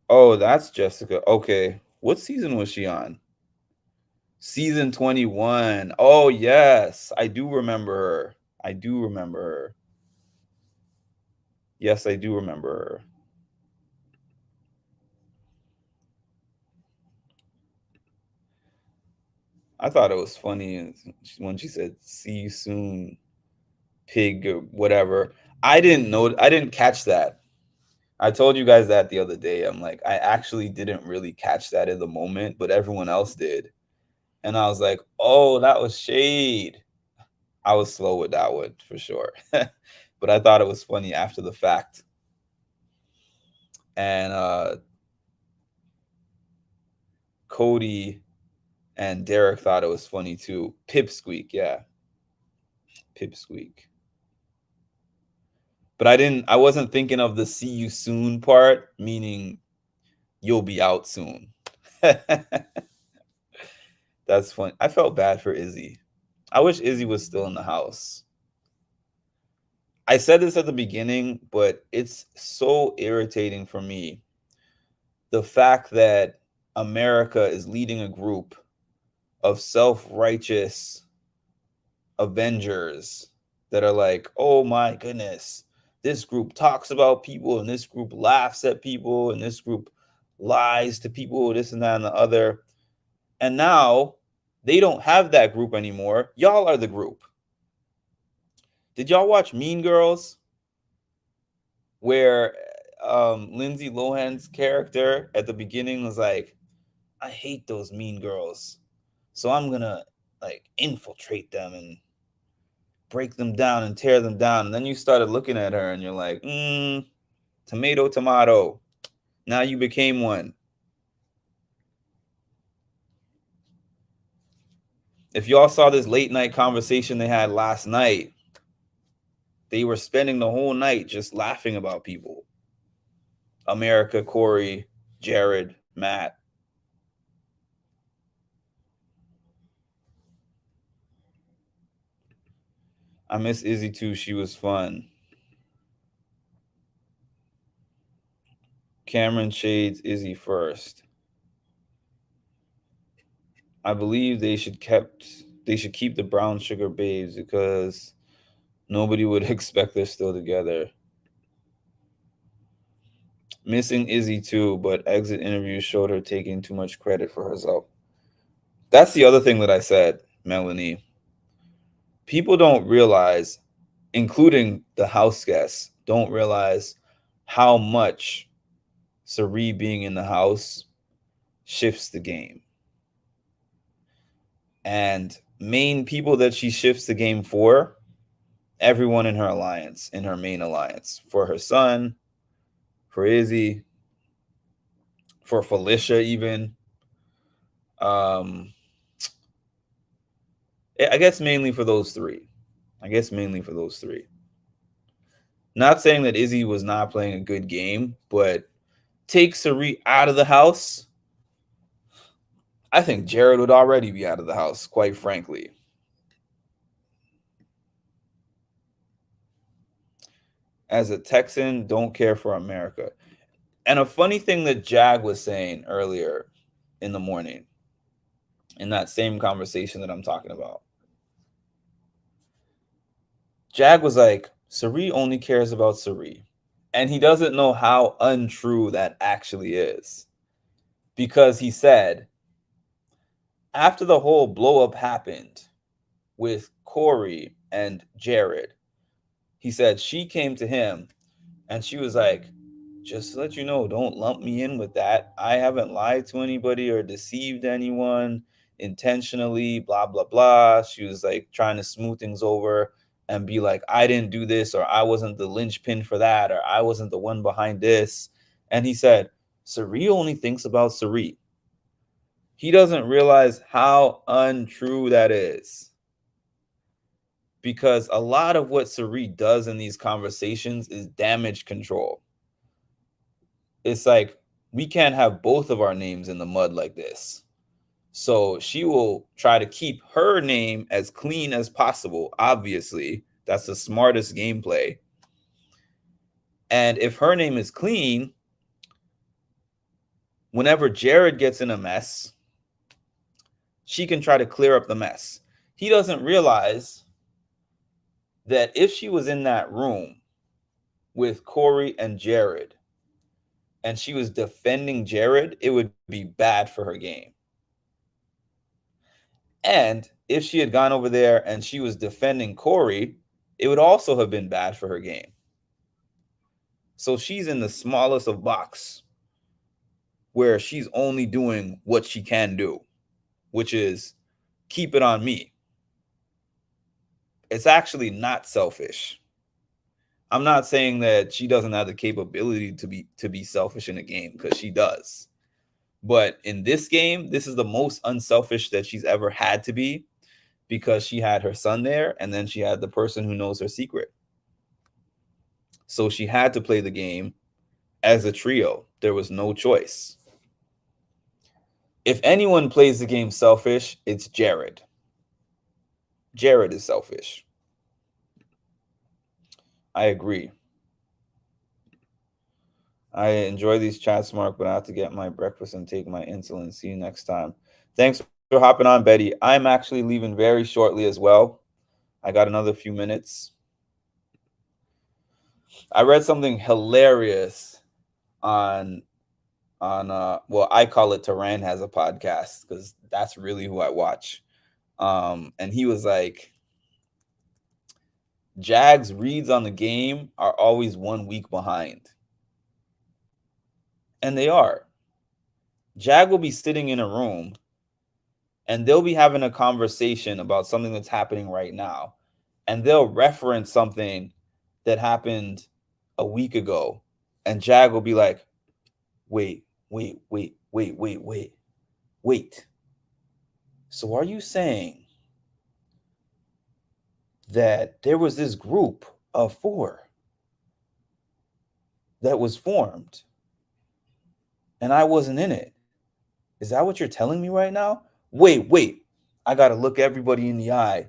Oh, that's Jessica. Okay. What season was she on? Season 21. Oh, yes. I do remember her. I do remember her. Yes, I do remember her. I thought it was funny when she said, "See you soon, pig," or whatever. I didn't know. I didn't catch that. I told you guys that the other day. I'm like, I actually didn't really catch that in the moment, but everyone else did. And I was like, oh, that was shade. I was slow with that one for sure. But I thought it was funny after the fact. And Cody and Derek thought it was funny too. Pipsqueak, yeah. Pipsqueak. But I wasn't thinking of the see you soon part, meaning you'll be out soon. That's funny. I felt bad for Izzy. I wish Izzy was still in the house. I said this at the beginning, but it's so irritating for me. The fact that America is leading a group of self-righteous avengers that are like, oh my goodness, this group talks about people and this group laughs at people and this group lies to people, this and that and the other. And now they don't have that group anymore. Y'all are the group. Did y'all watch Mean Girls? Where Lindsay Lohan's character at the beginning was like, I hate those mean girls. So I'm gonna like infiltrate them and break them down and tear them down. And then you started looking at her and you're like, tomato, tomato. Now you became one. If y'all saw this late night conversation they had last night, they were spending the whole night just laughing about people. America, Corey, Jared, Matt. I miss Izzy too. She was fun. Cameron shades Izzy first. I believe they should keep the brown sugar babes because nobody would expect they're still together. Missing Izzy too, but exit interviews showed her taking too much credit for herself. That's the other thing that I said, Melanie. People don't realize, including the house guests, don't realize how much Cirie being in the house shifts the game. And main people that she shifts the game for, everyone in her alliance, in her main alliance, for her son, for Izzy, for Felicia even. I guess mainly for those three. Not saying that Izzy was not playing a good game, but take Cirie out of the house, I think Jared would already be out of the house, quite frankly. As a Texan, don't care for America. And a funny thing that Jag was saying earlier in the morning, in that same conversation that I'm talking about. Jag was like, Cirie only cares about Cirie. And he doesn't know how untrue that actually is. Because he said, after the whole blow up happened with Corey and Jared, he said she came to him and she was like, just to let you know, don't lump me in with that. I haven't lied to anybody or deceived anyone intentionally, blah, blah, blah. She was like trying to smooth things over and be like, I didn't do this, or I wasn't the linchpin for that, or I wasn't the one behind this. And he said, Cirie only thinks about Cirie. He doesn't realize how untrue that is. Because a lot of what Cirie does in these conversations is damage control. It's like, we can't have both of our names in the mud like this. So she will try to keep her name as clean as possible. Obviously, that's the smartest gameplay. And if her name is clean, whenever Jared gets in a mess, she can try to clear up the mess. He doesn't realize that if she was in that room with Corey and Jared and she was defending Jared, it would be bad for her game. And if she had gone over there and she was defending Corey, it would also have been bad for her game. So she's in the smallest of box where she's only doing what she can do, which is keep it on me. It's actually not selfish. I'm not saying that she doesn't have the capability to be selfish in a game, because she does. But in this game, this is the most unselfish that she's ever had to be, because she had her son there and then she had the person who knows her secret. So she had to play the game as a trio. There was no choice. If anyone plays the game selfish, it's Jared. Jared is selfish. I agree. I enjoy these chats, Mark, but I have to get my breakfast and take my insulin. See you next time. Thanks for hopping on, Betty. I'm actually leaving very shortly as well. I got another few minutes. I read something hilarious on well, I call it Turan Has a Podcast, because that's really who I watch. And he was like, Jags reads on the game are always 1 week behind. And they are. Jag will be sitting in a room and they'll be having a conversation about something that's happening right now. And they'll reference something that happened a week ago. And Jag will be like, wait. So are you saying that there was this group of 4 that was formed and I wasn't in it? Is that what you're telling me right now? Wait. I got to look everybody in the eye.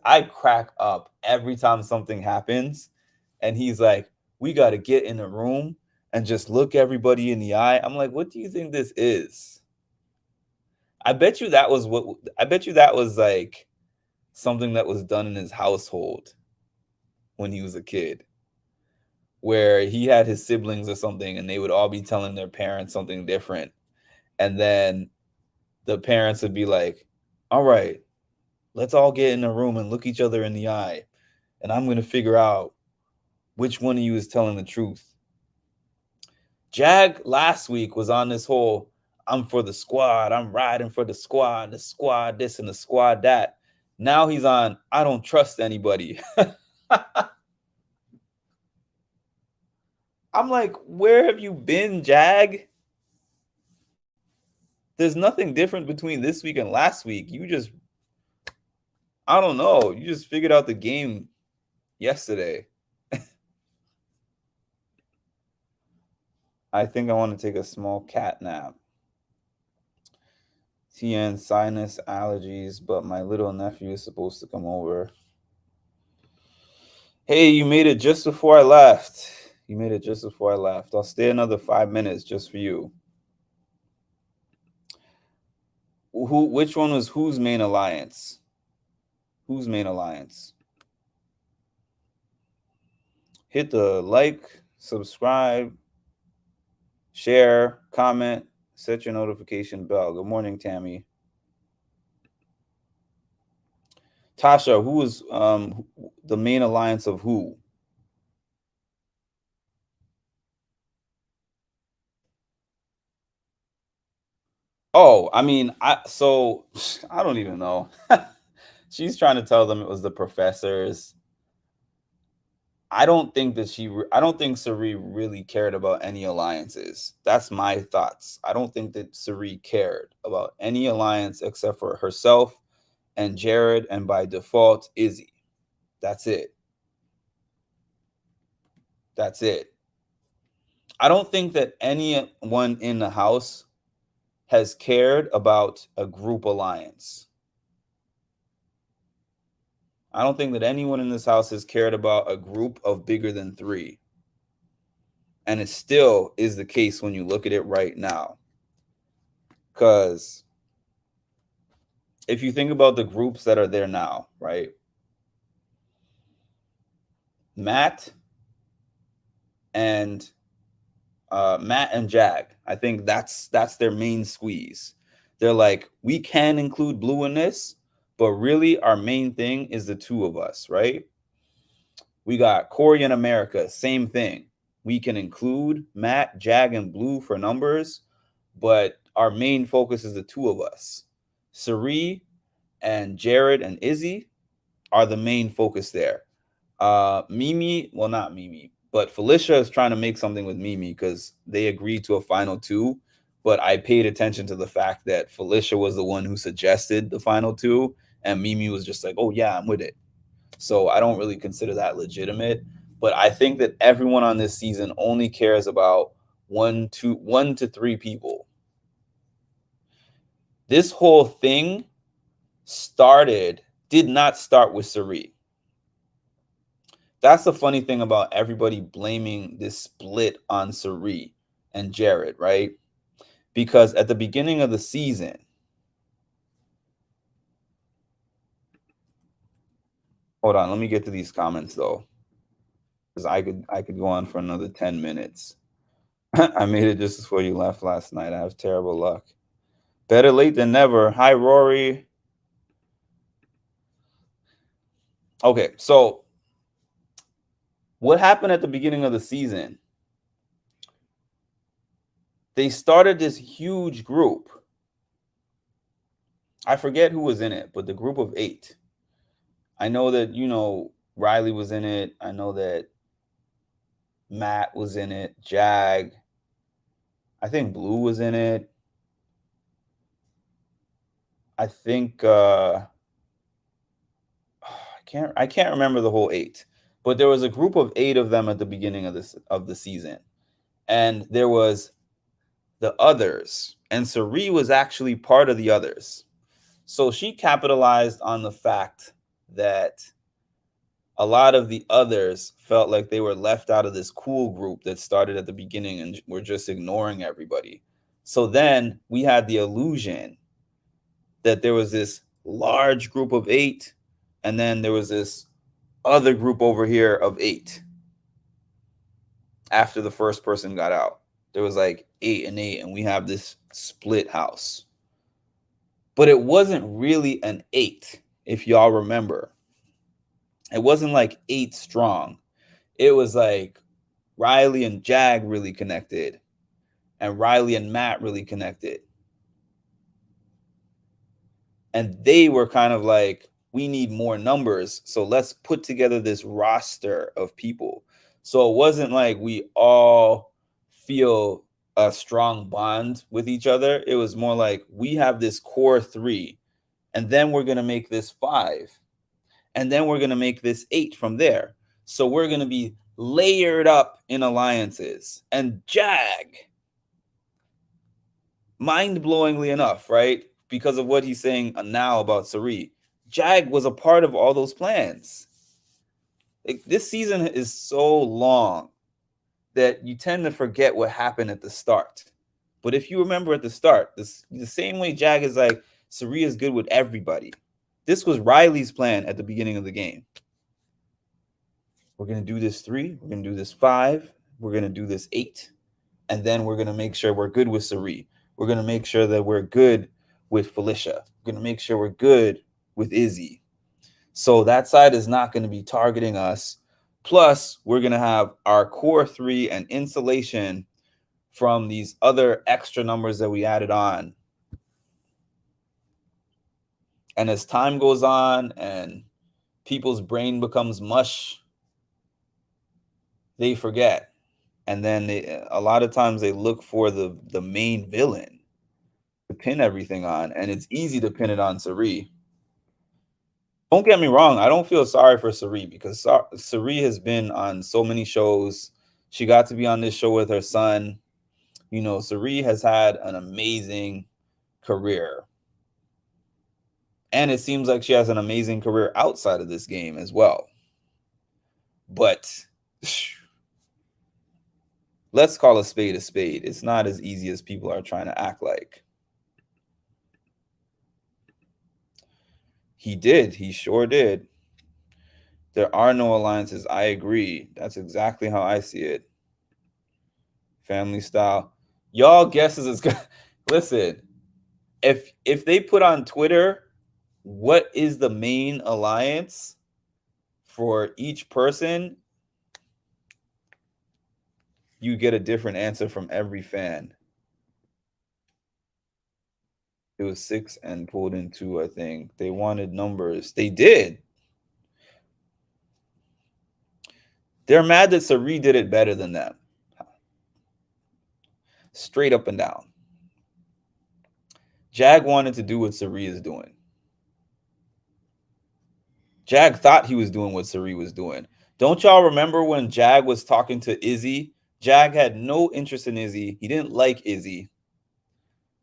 I crack up every time something happens. And he's like, we got to get in a room and just look everybody in the eye. I'm like, what do you think this is? I bet you that was like something that was done in his household when he was a kid, where he had his siblings or something and they would all be telling their parents something different. And then the parents would be like, all right, let's all get in a room and look each other in the eye. And I'm going to figure out which one of you is telling the truth. Jag last week was on this whole, I'm for the squad, I'm riding for the squad this and the squad that. Now he's on, I don't trust anybody. I'm like, where have you been, Jag? There's nothing different between this week and last week. I don't know. You just figured out the game yesterday. I think I want to take a small cat nap. TN sinus allergies, but my little nephew is supposed to come over. Hey, you made it just before I left. I'll stay another 5 minutes just for you. Which one was whose main alliance? Whose main alliance? hit the like, subscribe, share, comment, set your notification bell. Good morning, Tammy. Tasha, who is the main alliance of who? Oh, I mean, I don't even know. She's trying to tell them it was the professors. I don't think Cirie really cared about any alliances. That's my thoughts. I don't think that Cirie cared about any alliance except for herself and Jared, and by default, Izzy. That's it. That's it. I don't think that anyone in the house has cared about a group alliance. I don't think that anyone in this house has cared about a group of bigger than 3. And it still is the case when you look at it right now. Because if you think about the groups that are there now, right? Matt and Jag, I think that's their main squeeze. They're like, we can include Blue in this, but really our main thing is the 2 of us, right? We got Corey and America, same thing. We can include Matt, Jag, and Blue for numbers, but our main focus is the 2 of us. Cirie and Jared and Izzy are the main focus there. Mimi, well, not Mimi, but Felicia is trying to make something with Mimi because they agreed to a final 2. But I paid attention to the fact that Felicia was the one who suggested the final 2, and Mimi was just like, oh, yeah, I'm with it. So I don't really consider that legitimate. But I think that everyone on this season only cares about 1 to 3 people. This whole thing did not start with Cirie. That's the funny thing about everybody blaming this split on Cirie and Jared, right? Because at the beginning of the season, hold on, let me get to these comments though, because I could go on for another 10 minutes. I made it just before you left last night. I have terrible luck. Better late than never. Hi, Rory. Okay, so what happened at the beginning of the season? They started this huge group. I forget who was in it, but the group of 8. I know that, Riley was in it. I know that Matt was in it. Jag. I think Blue was in it. I think I can't remember the whole 8, but there was a group of 8 of them at the beginning of the season, and there was the others, and Cirie was actually part of the others. So she capitalized on the fact that a lot of the others felt like they were left out of this cool group that started at the beginning and were just ignoring everybody. So then we had the illusion that there was this large group of 8, and then there was this other group over here of 8. After the first person got out, there was like 8 and 8, and we have this split house. But it wasn't really an 8, if y'all remember. It wasn't like 8 strong. It was like Riley and Jag really connected, and Riley and Matt really connected. And they were kind of like, we need more numbers, so let's put together this roster of people. So it wasn't like we all feel a strong bond with each other. It was more like, we have this core 3, and then we're going to make this 5, and then we're going to make this 8 from there. So we're going to be layered up in alliances. And Jag, mind-blowingly enough, right, because of what he's saying now about Cirie, Jag was a part of all those plans. Like, this season is so long that you tend to forget what happened at the start. But if you remember at the start, the same way Jag is like, Cirie is good with everybody. This was Riley's plan at the beginning of the game. We're going to do this 3. We're going to do this 5. We're going to do this 8. And then we're going to make sure we're good with Cirie. We're going to make sure that we're good with Felicia. We're going to make sure we're good with Izzy. So that side is not going to be targeting us. Plus, we're going to have our core 3 and insulation from these other extra numbers that we added on. And as time goes on and people's brain becomes mush, they forget. And then a lot of times they look for the main villain to pin everything on. And it's easy to pin it on Cirie. Don't get me wrong. I don't feel sorry for Cirie because Cirie has been on so many shows. She got to be on this show with her son. You know, Cirie has had an amazing career. And it seems like she has an amazing career outside of this game as well. But let's call a spade a spade. It's not as easy as people are trying to act like. He did. He sure did. There are no alliances. I agree. That's exactly how I see it. Family style. Y'all guesses is good. Listen, if they put on Twitter, what is the main alliance for each person, you get a different answer from every fan. It was 6 and pulled in 2, I think. They wanted numbers. They did. They're mad that Cirie did it better than them. Straight up and down. Jag wanted to do what Cirie is doing. Jag thought he was doing what Cirie was doing. Don't y'all remember when Jag was talking to Izzy? Jag had no interest in Izzy. He didn't like Izzy.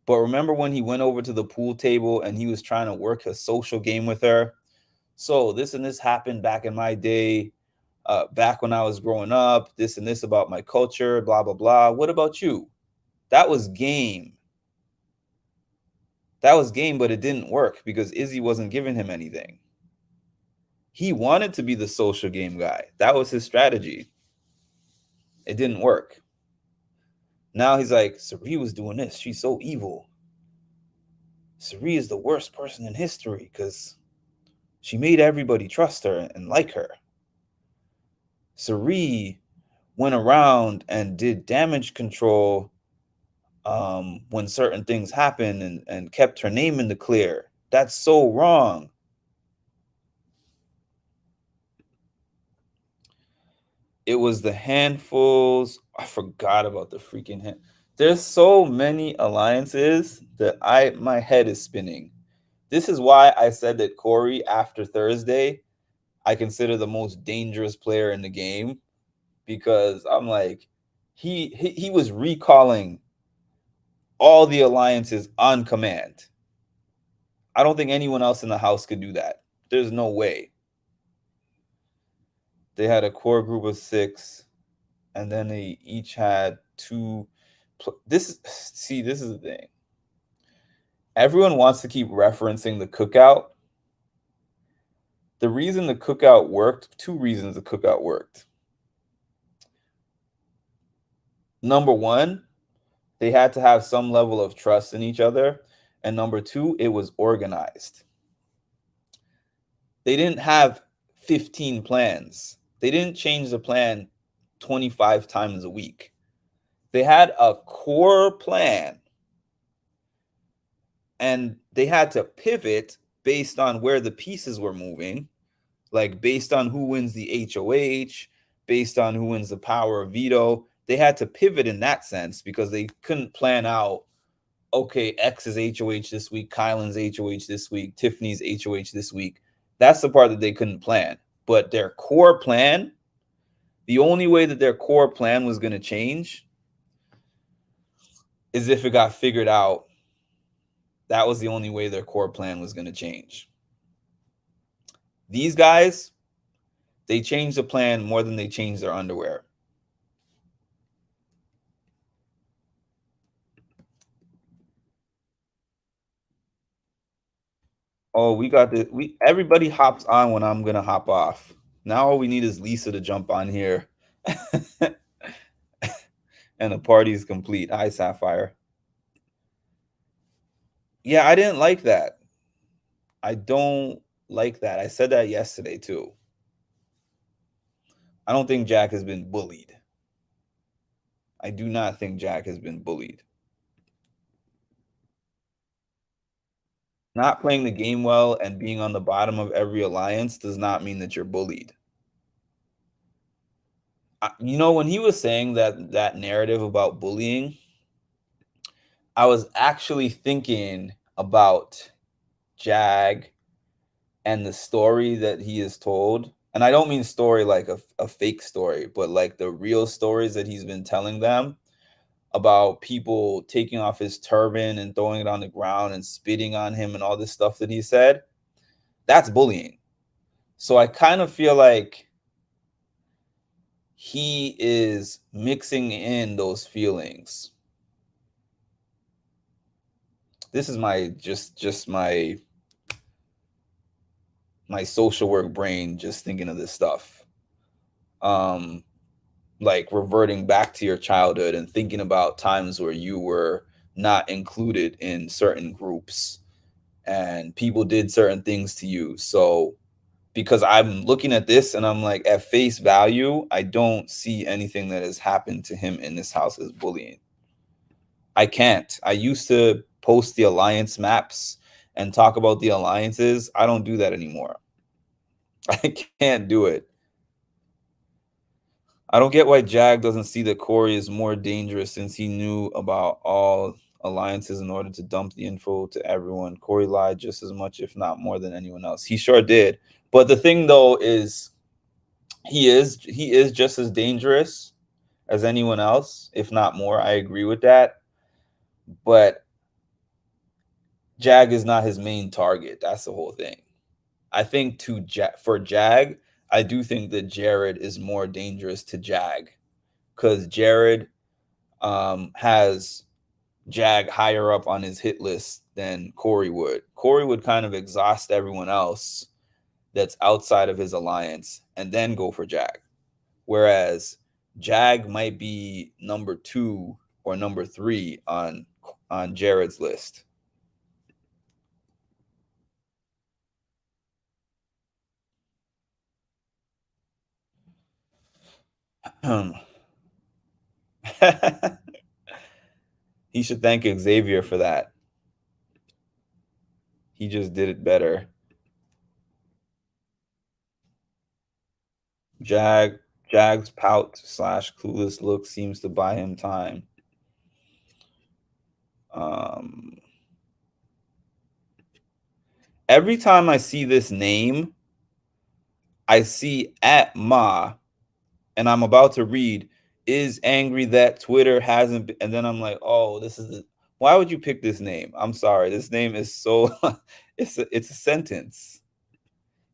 But remember when he went over to the pool table and he was trying to work a social game with her? So this and this happened back in my day, back when I was growing up, this and this about my culture, blah, blah, blah. What about you? That was game. That was game, but it didn't work because Izzy wasn't giving him anything. He wanted to be the social game guy. That was his strategy. It didn't work. Now he's like, Cirie was doing this. She's so evil. Cirie is the worst person in history because she made everybody trust her and like her. Cirie went around and did damage control when certain things happened and kept her name in the clear. That's so wrong. It was the handfuls. I forgot about the freaking hand. There's so many alliances that my head is spinning. This is why I said that Corey, after Thursday, I consider the most dangerous player in the game, because I'm like, he was recalling all the alliances on command. I don't think anyone else in the house could do that. There's no way. They had a core group of 6, and then they each had 2. This is the thing. Everyone wants to keep referencing the cookout. The reason the cookout worked, 2 reasons the cookout worked. Number 1, they had to have some level of trust in each other. And number 2, it was organized. They didn't have 15 plans. They didn't change the plan 25 times a week. They had a core plan, and they had to pivot based on where the pieces were moving, like based on who wins the HOH, based on who wins the power of veto. They had to pivot in that sense because they couldn't plan out, okay, X is HOH this week, Kylan's HOH this week, Tiffany's HOH this week. That's the part that they couldn't plan. But their core plan, the only way that their core plan was going to change is if it got figured out. That was the only way their core plan was going to change. These guys, they changed the plan more than they changed their underwear. Oh, we got this. Everybody hops on when I'm gonna hop off. Now all we need is Lisa to jump on here. And the party's complete. Hi, Sapphire. Yeah, I didn't like that. I don't like that. I said that yesterday too. I don't think Jack has been bullied. I do not think Jack has been bullied. Not playing the game well and being on the bottom of every alliance does not mean that you're bullied. You know, when he was saying that narrative about bullying, I was actually thinking about Jag and the story that he has told. And I don't mean story like a fake story, but like the real stories that he's been telling them about people taking off his turban and throwing it on the ground and spitting on him and all this stuff that he said. That's bullying. So I kind of feel like he is mixing in those feelings. This is my just my social work brain just thinking of this stuff. Like reverting back to your childhood and thinking about times where you were not included in certain groups and people did certain things to you. So because I'm looking at this and I'm like, at face value, I don't see anything that has happened to him in this house as bullying. I can't. I used to post the alliance maps and talk about the alliances. I don't do that anymore. I can't do it. I don't get why Jag doesn't see that Corey is more dangerous since he knew about all alliances in order to dump the info to everyone. Corey lied just as much, if not more, than anyone else. He sure did. But the thing though is he is just as dangerous as anyone else, if not more. I agree with that. But Jag is not his main target. That's the whole thing. I think for Jag, I do think that Jared is more dangerous to Jag because Jared has Jag higher up on his hit list than Corey would. Corey would kind of exhaust everyone else that's outside of his alliance and then go for Jag. Whereas Jag might be number 2 or number 3 on Jared's list. He should thank Xavier for that. He just did it better. Jag's pout / clueless look seems to buy him time. Every time I see this name, I see at Ma, and I'm about to read, is angry that Twitter hasn't been, and then I'm like, oh, this is the, why would you pick this name? I'm sorry. This name is so it's a sentence.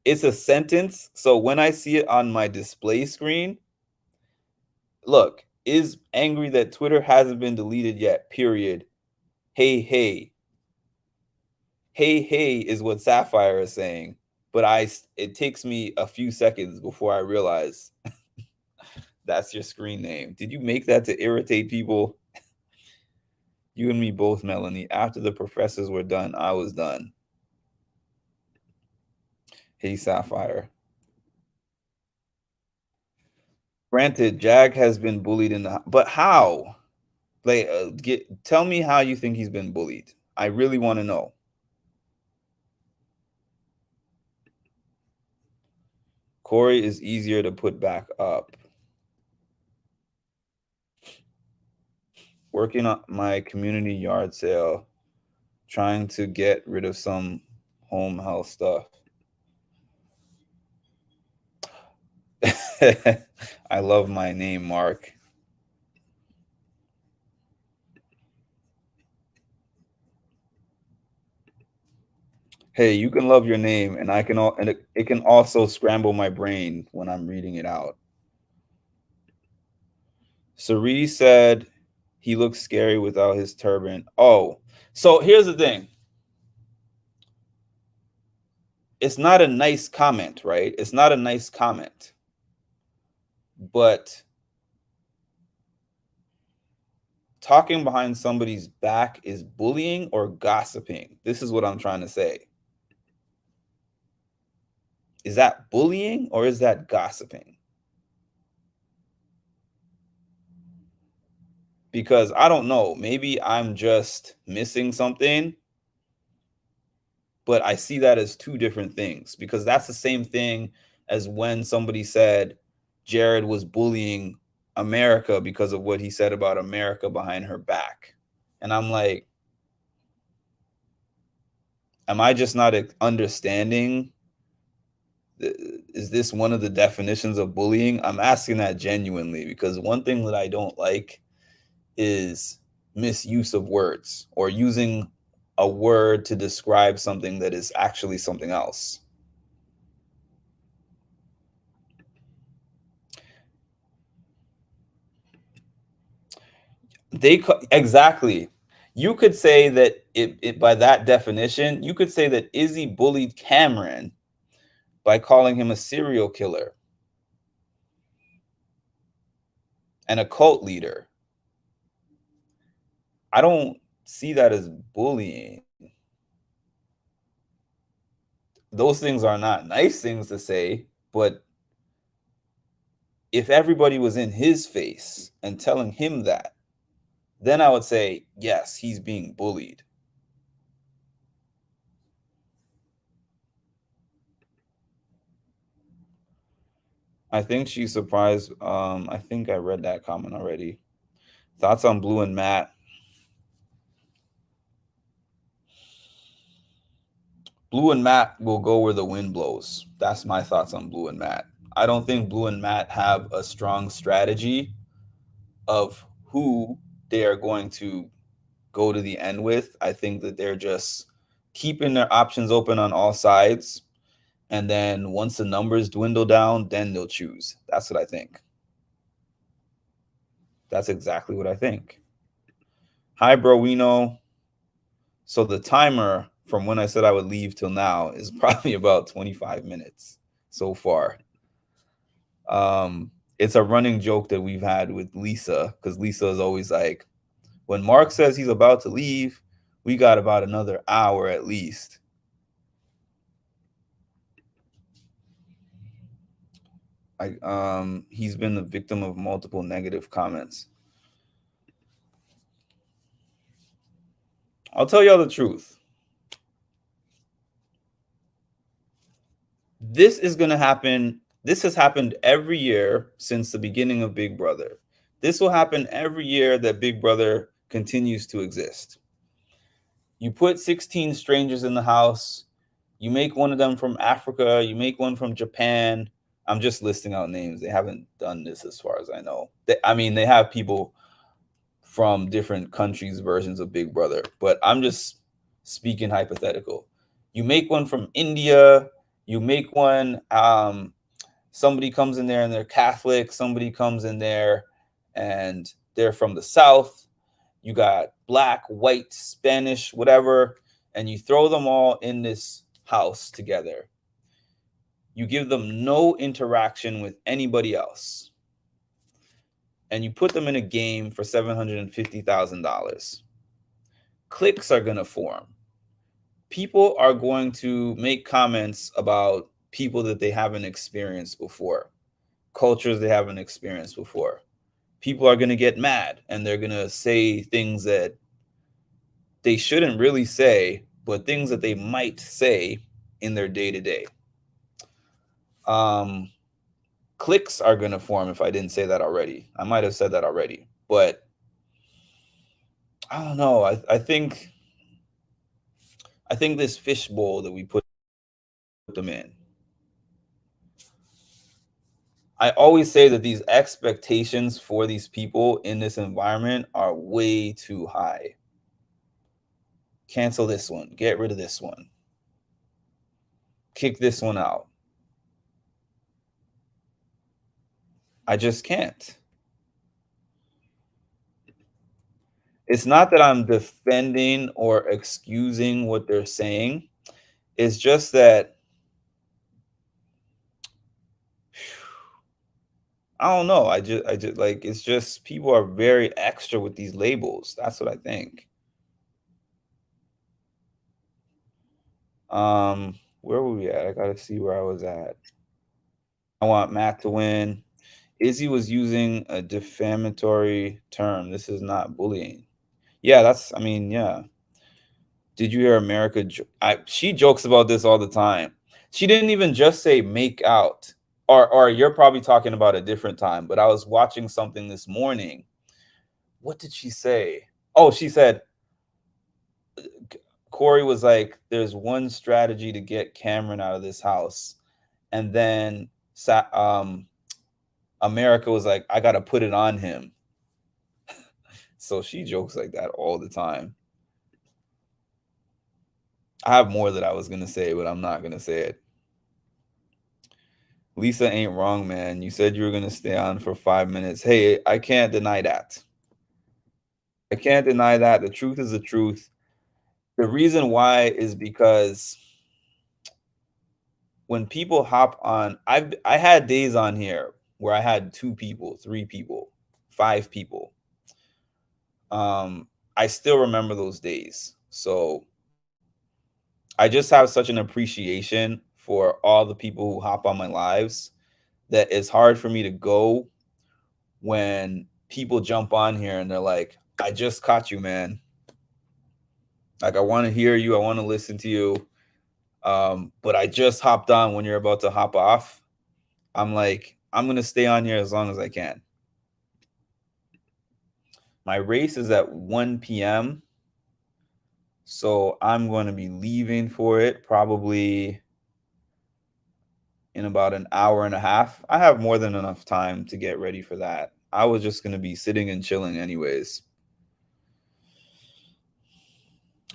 It's a sentence. So when I see it on my display screen, look, is angry that Twitter hasn't been deleted yet, period. Hey, hey. Hey, hey is what Sapphire is saying, but it takes me a few seconds before I realize that's your screen name. Did you make that to irritate people? You and me both, Melanie. After the professors were done, I was done. Hey, Sapphire. Granted, Jag has been bullied but how? Like, tell me how you think he's been bullied. I really want to know. Corey is easier to put back up. Working on my community yard sale, trying to get rid of some home health stuff. I love my name, Mark. Hey, you can love your name, and it can also scramble my brain when I'm reading it out. Cirie said he looks scary without his turban. Oh, so here's the thing. it's not a nice comment, right? It's not a nice comment. But talking behind somebody's back is bullying or gossiping. This is what I'm trying to say. Is that bullying or is that gossiping? Because I don't know, maybe I'm just missing something, but I see that as two different things, because that's the same thing as when somebody said Jared was bullying America because of what he said about America behind her back. And I'm like, am I just not understanding? Is this one of the definitions of bullying? I'm asking that genuinely, because one thing that I don't like is misuse of words or using a word to describe something that is actually something else. Exactly. You could say that it by that definition, you could say that Izzy bullied Cameron by calling him a serial killer and a cult leader. I don't see that as bullying. Those things are not nice things to say, but if everybody was in his face and telling him that, then I would say, yes, he's being bullied. I think she's surprised. I think I read that comment already. Thoughts on Blue and Matt? Blue and Matt will go where the wind blows. That's my thoughts on Blue and Matt. I don't think Blue and Matt have a strong strategy of who they are going to go to the end with. I think that they're just keeping their options open on all sides. And then once the numbers dwindle down, then they'll choose. That's what I think. That's exactly what I think. Hi, bro. We know. So the timer from when I said I would leave till now is probably about 25 minutes so far. It's a running joke that we've had with Lisa, because Lisa is always like, when Mark says he's about to leave, we got about another hour at least. He's been the victim of multiple negative comments. I'll tell y'all the truth. This is going to happen. This has happened every year since the beginning of Big Brother. This will happen every year that Big Brother continues to exist. You put 16 strangers in the house. You make one of them from Africa. You make one from Japan. I'm just listing out names. They haven't done this as far as I know. They have people from different countries' versions of Big Brother, but I'm just speaking hypothetical. You make one from India. You make one. Somebody comes in there and they're Catholic. Somebody comes in there and they're from the South. You got black, white, Spanish, whatever, and you throw them all in this house together. You give them no interaction with anybody else. And you put them in a game for $750,000. Cliques are going to form. People are going to make comments about people that they haven't experienced before, cultures they haven't experienced before. People are going to get mad and they're going to say things that they shouldn't really say, but things that they might say in their day-to-day. Cliques are going to form, if I didn't say that already. I might have said that already, but I don't know. I think this fishbowl that we put them in, I always say that these expectations for these people in this environment are way too high. Cancel this one. Get rid of this one. Kick this one out. I just can't. It's not that I'm defending or excusing what they're saying. It's just that I don't know. I just like it's just people are very extra with these labels. That's what I think. Where were we at? I gotta see where I was at. I want Matt to win. Izzy was using a defamatory term. This is not bullying. Yeah, that's. I mean, yeah. Did you hear America? She jokes about this all the time. She didn't even just say make out, or you're probably talking about a different time. But I was watching something this morning. What did she say? Oh, she said Corey was like, "There's one strategy to get Cameron out of this house," and then America was like, "I gotta put it on him." So she jokes like that all the time. I have more that I was gonna say, but I'm not gonna say it. Lisa ain't wrong, man. You said you were gonna stay on for 5 minutes. Hey, I can't deny that. I can't deny that. The truth is the truth. The reason why is because when people hop on, I had days on here where I had 2 people, 3 people, 5 people. I still remember those days. So I just have such an appreciation for all the people who hop on my lives that it's hard for me to go when people jump on here and they're like, I just caught you, man. Like, I want to hear you. I want to listen to you. But I just hopped on when you're about to hop off. I'm like, I'm going to stay on here as long as I can. My race is at 1 p.m. So I'm going to be leaving for it probably in about an hour and a half. I have more than enough time to get ready for that. I was just going to be sitting and chilling anyways.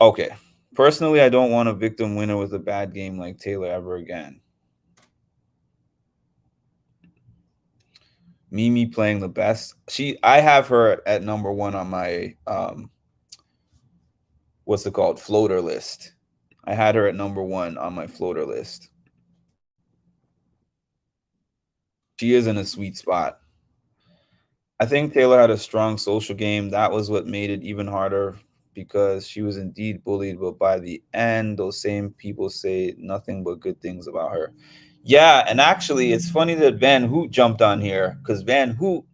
Okay. Personally, I don't want a victim winner with a bad game like Taylor ever again. Mimi playing the best. I have her at number 1 on my what's it called? Floater list. I had her at number 1 on my floater list. She is in a sweet spot. I think Taylor had a strong social game. That was what made it even harder because she was indeed bullied, but by the end, those same people say nothing but good things about her. Yeah, and actually, it's funny that Van Hoot jumped on here because Van Hoot,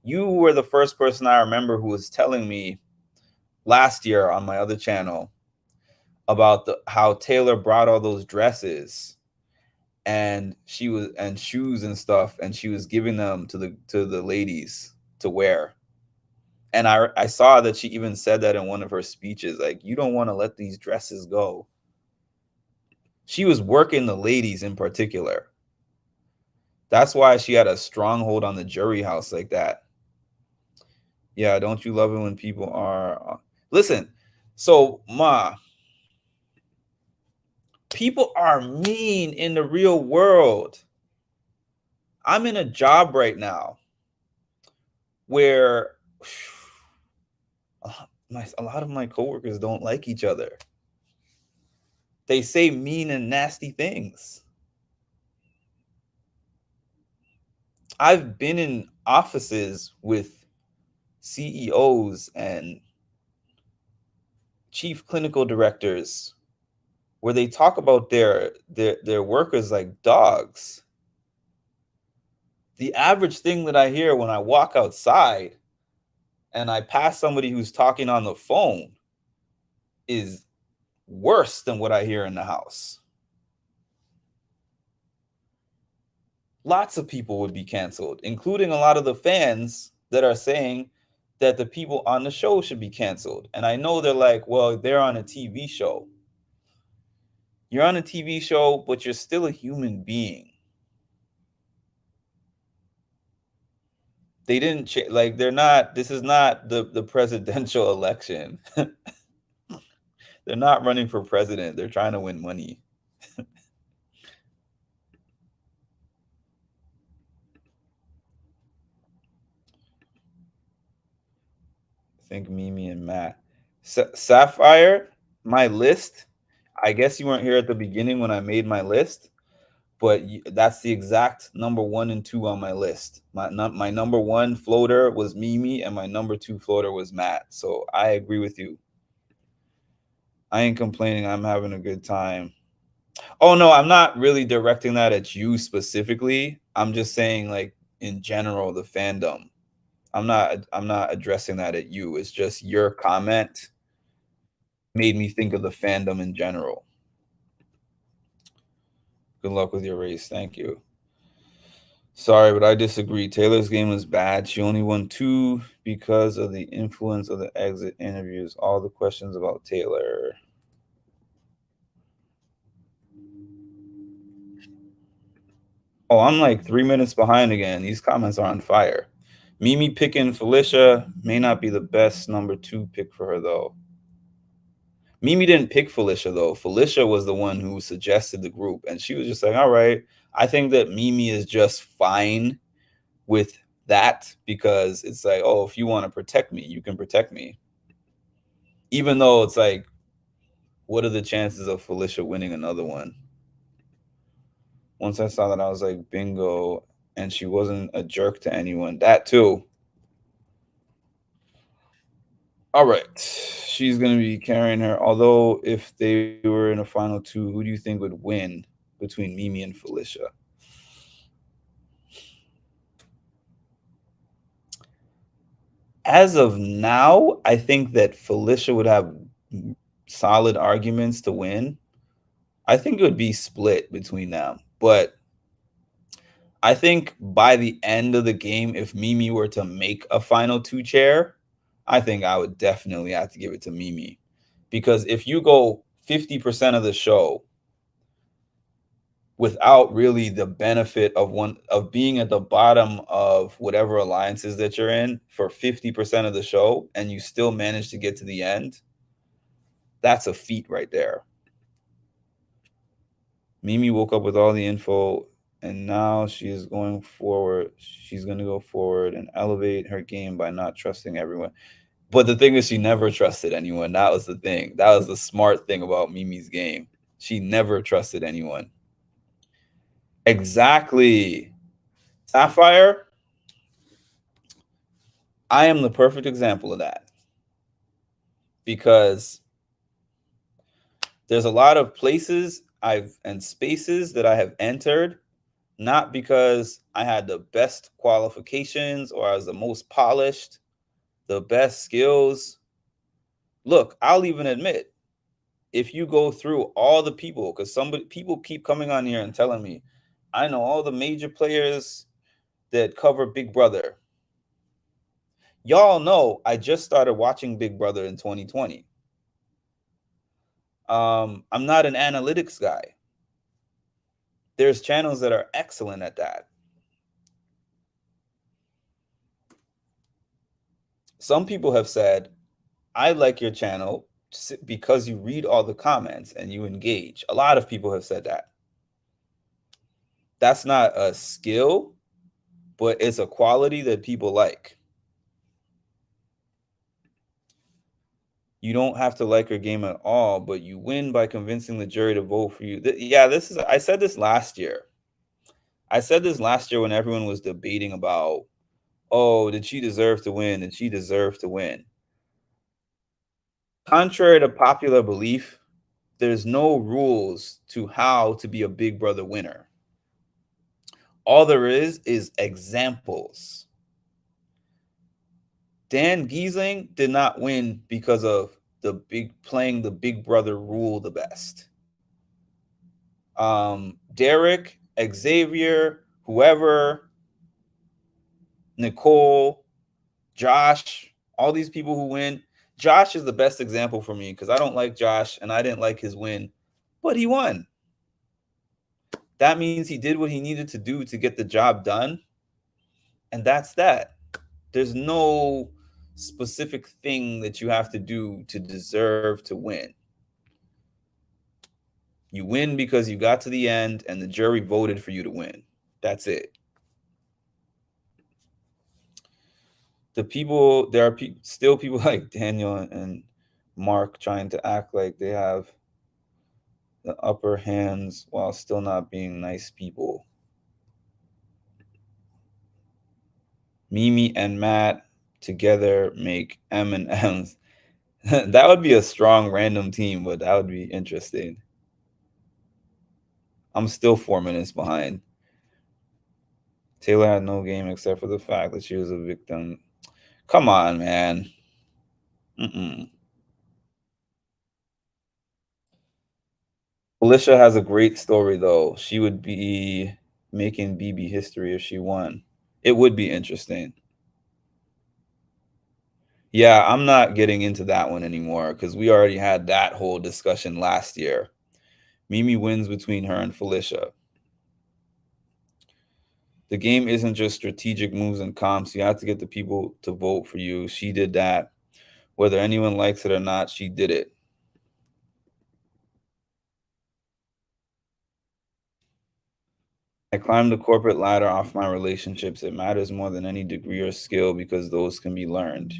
you were the first person I remember who was telling me last year on my other channel about how Taylor brought all those dresses and shoes and stuff, and she was giving them to the ladies to wear. And I saw that she even said that in one of her speeches, like, you don't want to let these dresses go. She was working the ladies in particular. That's why she had a stronghold on the jury house like that. Yeah, don't you love it when people are listen, so people are mean in the real world. I'm in a job right now where a lot of my coworkers don't like each other. They say mean and nasty things. I've been in offices with CEOs and chief clinical directors where they talk about their workers like dogs. The average thing that I hear when I walk outside and I pass somebody who's talking on the phone is worse than what I hear in the house. Lots of people would be canceled, including a lot of the fans that are saying that the people on the show should be canceled. And I know they're like, well, they're on a TV show. You're on a TV show, but you're still a human being. They didn't like, they're not, this is not the presidential election. They're not running for president. They're trying to win money. I think Mimi and Matt. Sapphire, my list. I guess you weren't here at the beginning when I made my list, but that's the exact number 1 and 2 on my list. My number 1 floater was Mimi, and my number 2 floater was Matt. So I agree with you. I ain't complaining. I'm having a good time. Oh no, I'm not really directing that at you specifically. I'm just saying, like, in general, the fandom. I'm not addressing that at you. It's just your comment made me think of the fandom in general. Good luck with your race. Thank you. Sorry, but I disagree. Taylor's game was bad. She only won 2 because of the influence of the exit interviews. All the questions about Taylor. Oh, I'm like 3 minutes behind again. These comments are on fire. Mimi picking Felicia may not be the best number 2 pick for her, though. Mimi didn't pick Felicia, though. Felicia was the one who suggested the group, and she was just like, all right. I think that Mimi is just fine with that, because it's like, oh, if you want to protect me, you can protect me. Even though it's like, what are the chances of Felicia winning another one? Once I saw that, I was like, bingo. And she wasn't a jerk to anyone. That too. All right. She's going to be carrying her. Although, if they were in a final 2, who do you think would win between Mimi and Felicia? As of now, I think that Felicia would have solid arguments to win. I think it would be split between them. But I think by the end of the game, if Mimi were to make a final 2 chair, I think I would definitely have to give it to Mimi. Because if you go 50% of the show without really the benefit of being at the bottom of whatever alliances that you're in for 50% of the show, and you still manage to get to the end, that's a feat right there. Mimi woke up with all the info, and now she is going forward. She's going to go forward and elevate her game by not trusting everyone. But the thing is, she never trusted anyone. That was the thing. That was the smart thing about Mimi's game. She never trusted anyone. Exactly. Sapphire, I am the perfect example of that. Because there's a lot of places and spaces that I have entered, not because I had the best qualifications or I was the most polished, the best skills. Look, I'll even admit, if you go through all the people, because people keep coming on here and telling me, I know all the major players that cover Big Brother. Y'all know I just started watching Big Brother in 2020. I'm not an analytics guy. There's channels that are excellent at that. Some people have said, I like your channel because you read all the comments and you engage. A lot of people have said that. That's not a skill, but it's a quality that people like. You don't have to like her game at all, but you win by convincing the jury to vote for you. I said this last year. I said this last year when everyone was debating about, oh, did she deserve to win? Did she deserve to win? Contrary to popular belief, there's no rules to how to be a Big Brother winner. All there is examples. Dan Giesling did not win because of playing the Big Brother rule the best. Derek, Xavier, whoever, Nicole, Josh, all these people who win. Josh is the best example for me because I don't like Josh and I didn't like his win, but he won. That means he did what he needed to do to get the job done. And that's that. There's no specific thing that you have to do to deserve to win. You win because you got to the end and the jury voted for you to win. That's it. There are still people like Daniel and Mark trying to act like they have the upper hands while still not being nice people. Mimi and Matt together make M&Ms. That would be a strong random team, but that would be interesting. I'm still 4 minutes behind. Taylor had no game except for the fact that she was a victim. Come on, man. Felicia has a great story, though. She would be making BB history if she won. It would be interesting. Yeah, I'm not getting into that one anymore because we already had that whole discussion last year. Mimi wins between her and Felicia. The game isn't just strategic moves and comps. You have to get the people to vote for you. She did that. Whether anyone likes it or not, she did it. I climbed the corporate ladder off my relationships. It matters more than any degree or skill because those can be learned.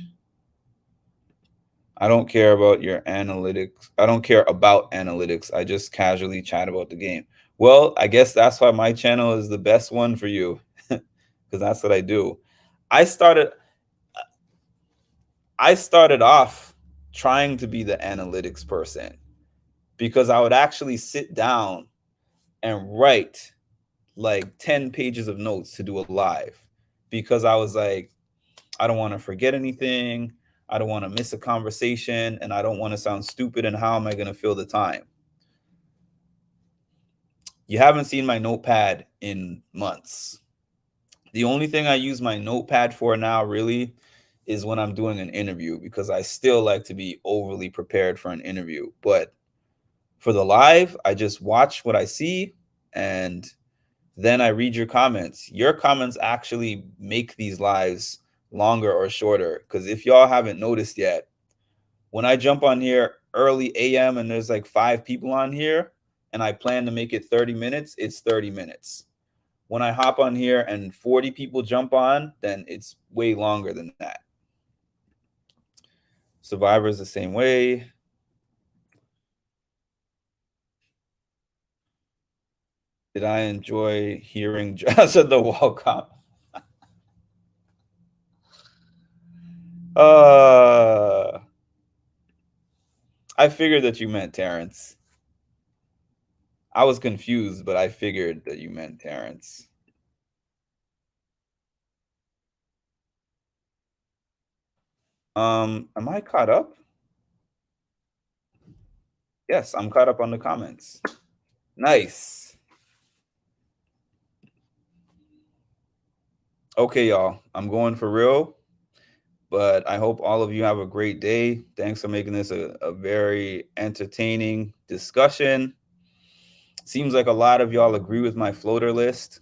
I don't care about your analytics. I don't care about analytics. I just casually chat about the game. Well, I guess that's why my channel is the best one for you, because that's what I do. I started off trying to be the analytics person because I would actually sit down and write like 10 pages of notes to do a live because I was like, I don't want to forget anything. I don't want to miss a conversation, and I don't want to sound stupid. And how am I going to fill the time? You haven't seen my notepad in months. The only thing I use my notepad for now really is when I'm doing an interview because I still like to be overly prepared for an interview. But for the live, I just watch what I see and then I read your comments. Your comments actually make these lives longer or shorter because if y'all haven't noticed yet, when I jump on here early AM and there's like 5 people on here and I plan to make it 30 minutes, it's 30 minutes. When I hop on here and 40 people jump on, then it's way longer than that. Survivor is the same way. Did I enjoy hearing Josh at the walk-up? I figured that you meant Terrence. I was confused, but I figured that you meant Terrence. Am I caught up? Yes, I'm caught up on the comments. Nice. Okay, y'all. I'm going for real, but I hope all of you have a great day. Thanks for making this a very entertaining discussion. Seems like a lot of y'all agree with my floater list,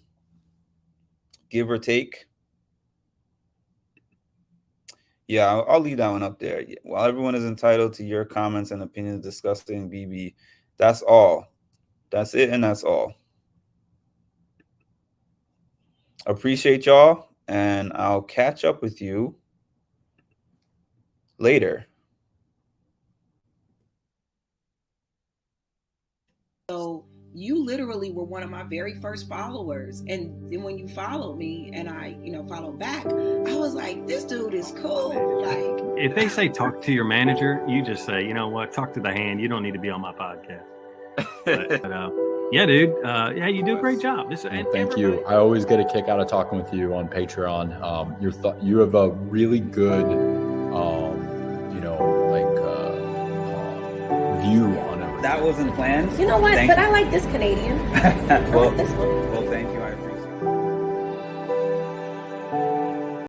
give or take. Yeah, I'll leave that one up there. While everyone is entitled to your comments and opinions discussing BB, that's all. That's it, and that's all. Appreciate y'all, and I'll catch up with you later. So you literally were one of my very first followers. And then when you followed me and I, followed back, I was like, this dude is cool. Like, if they say talk to your manager, you just say, you know what, talk to the hand. You don't need to be on my podcast. But yeah, dude. Yeah, you do a great job. Thank you. I always get a kick out of talking with you on Patreon. You have a really good, view on everything. That wasn't planned. you know what? But I like this Canadian. Well, thank you.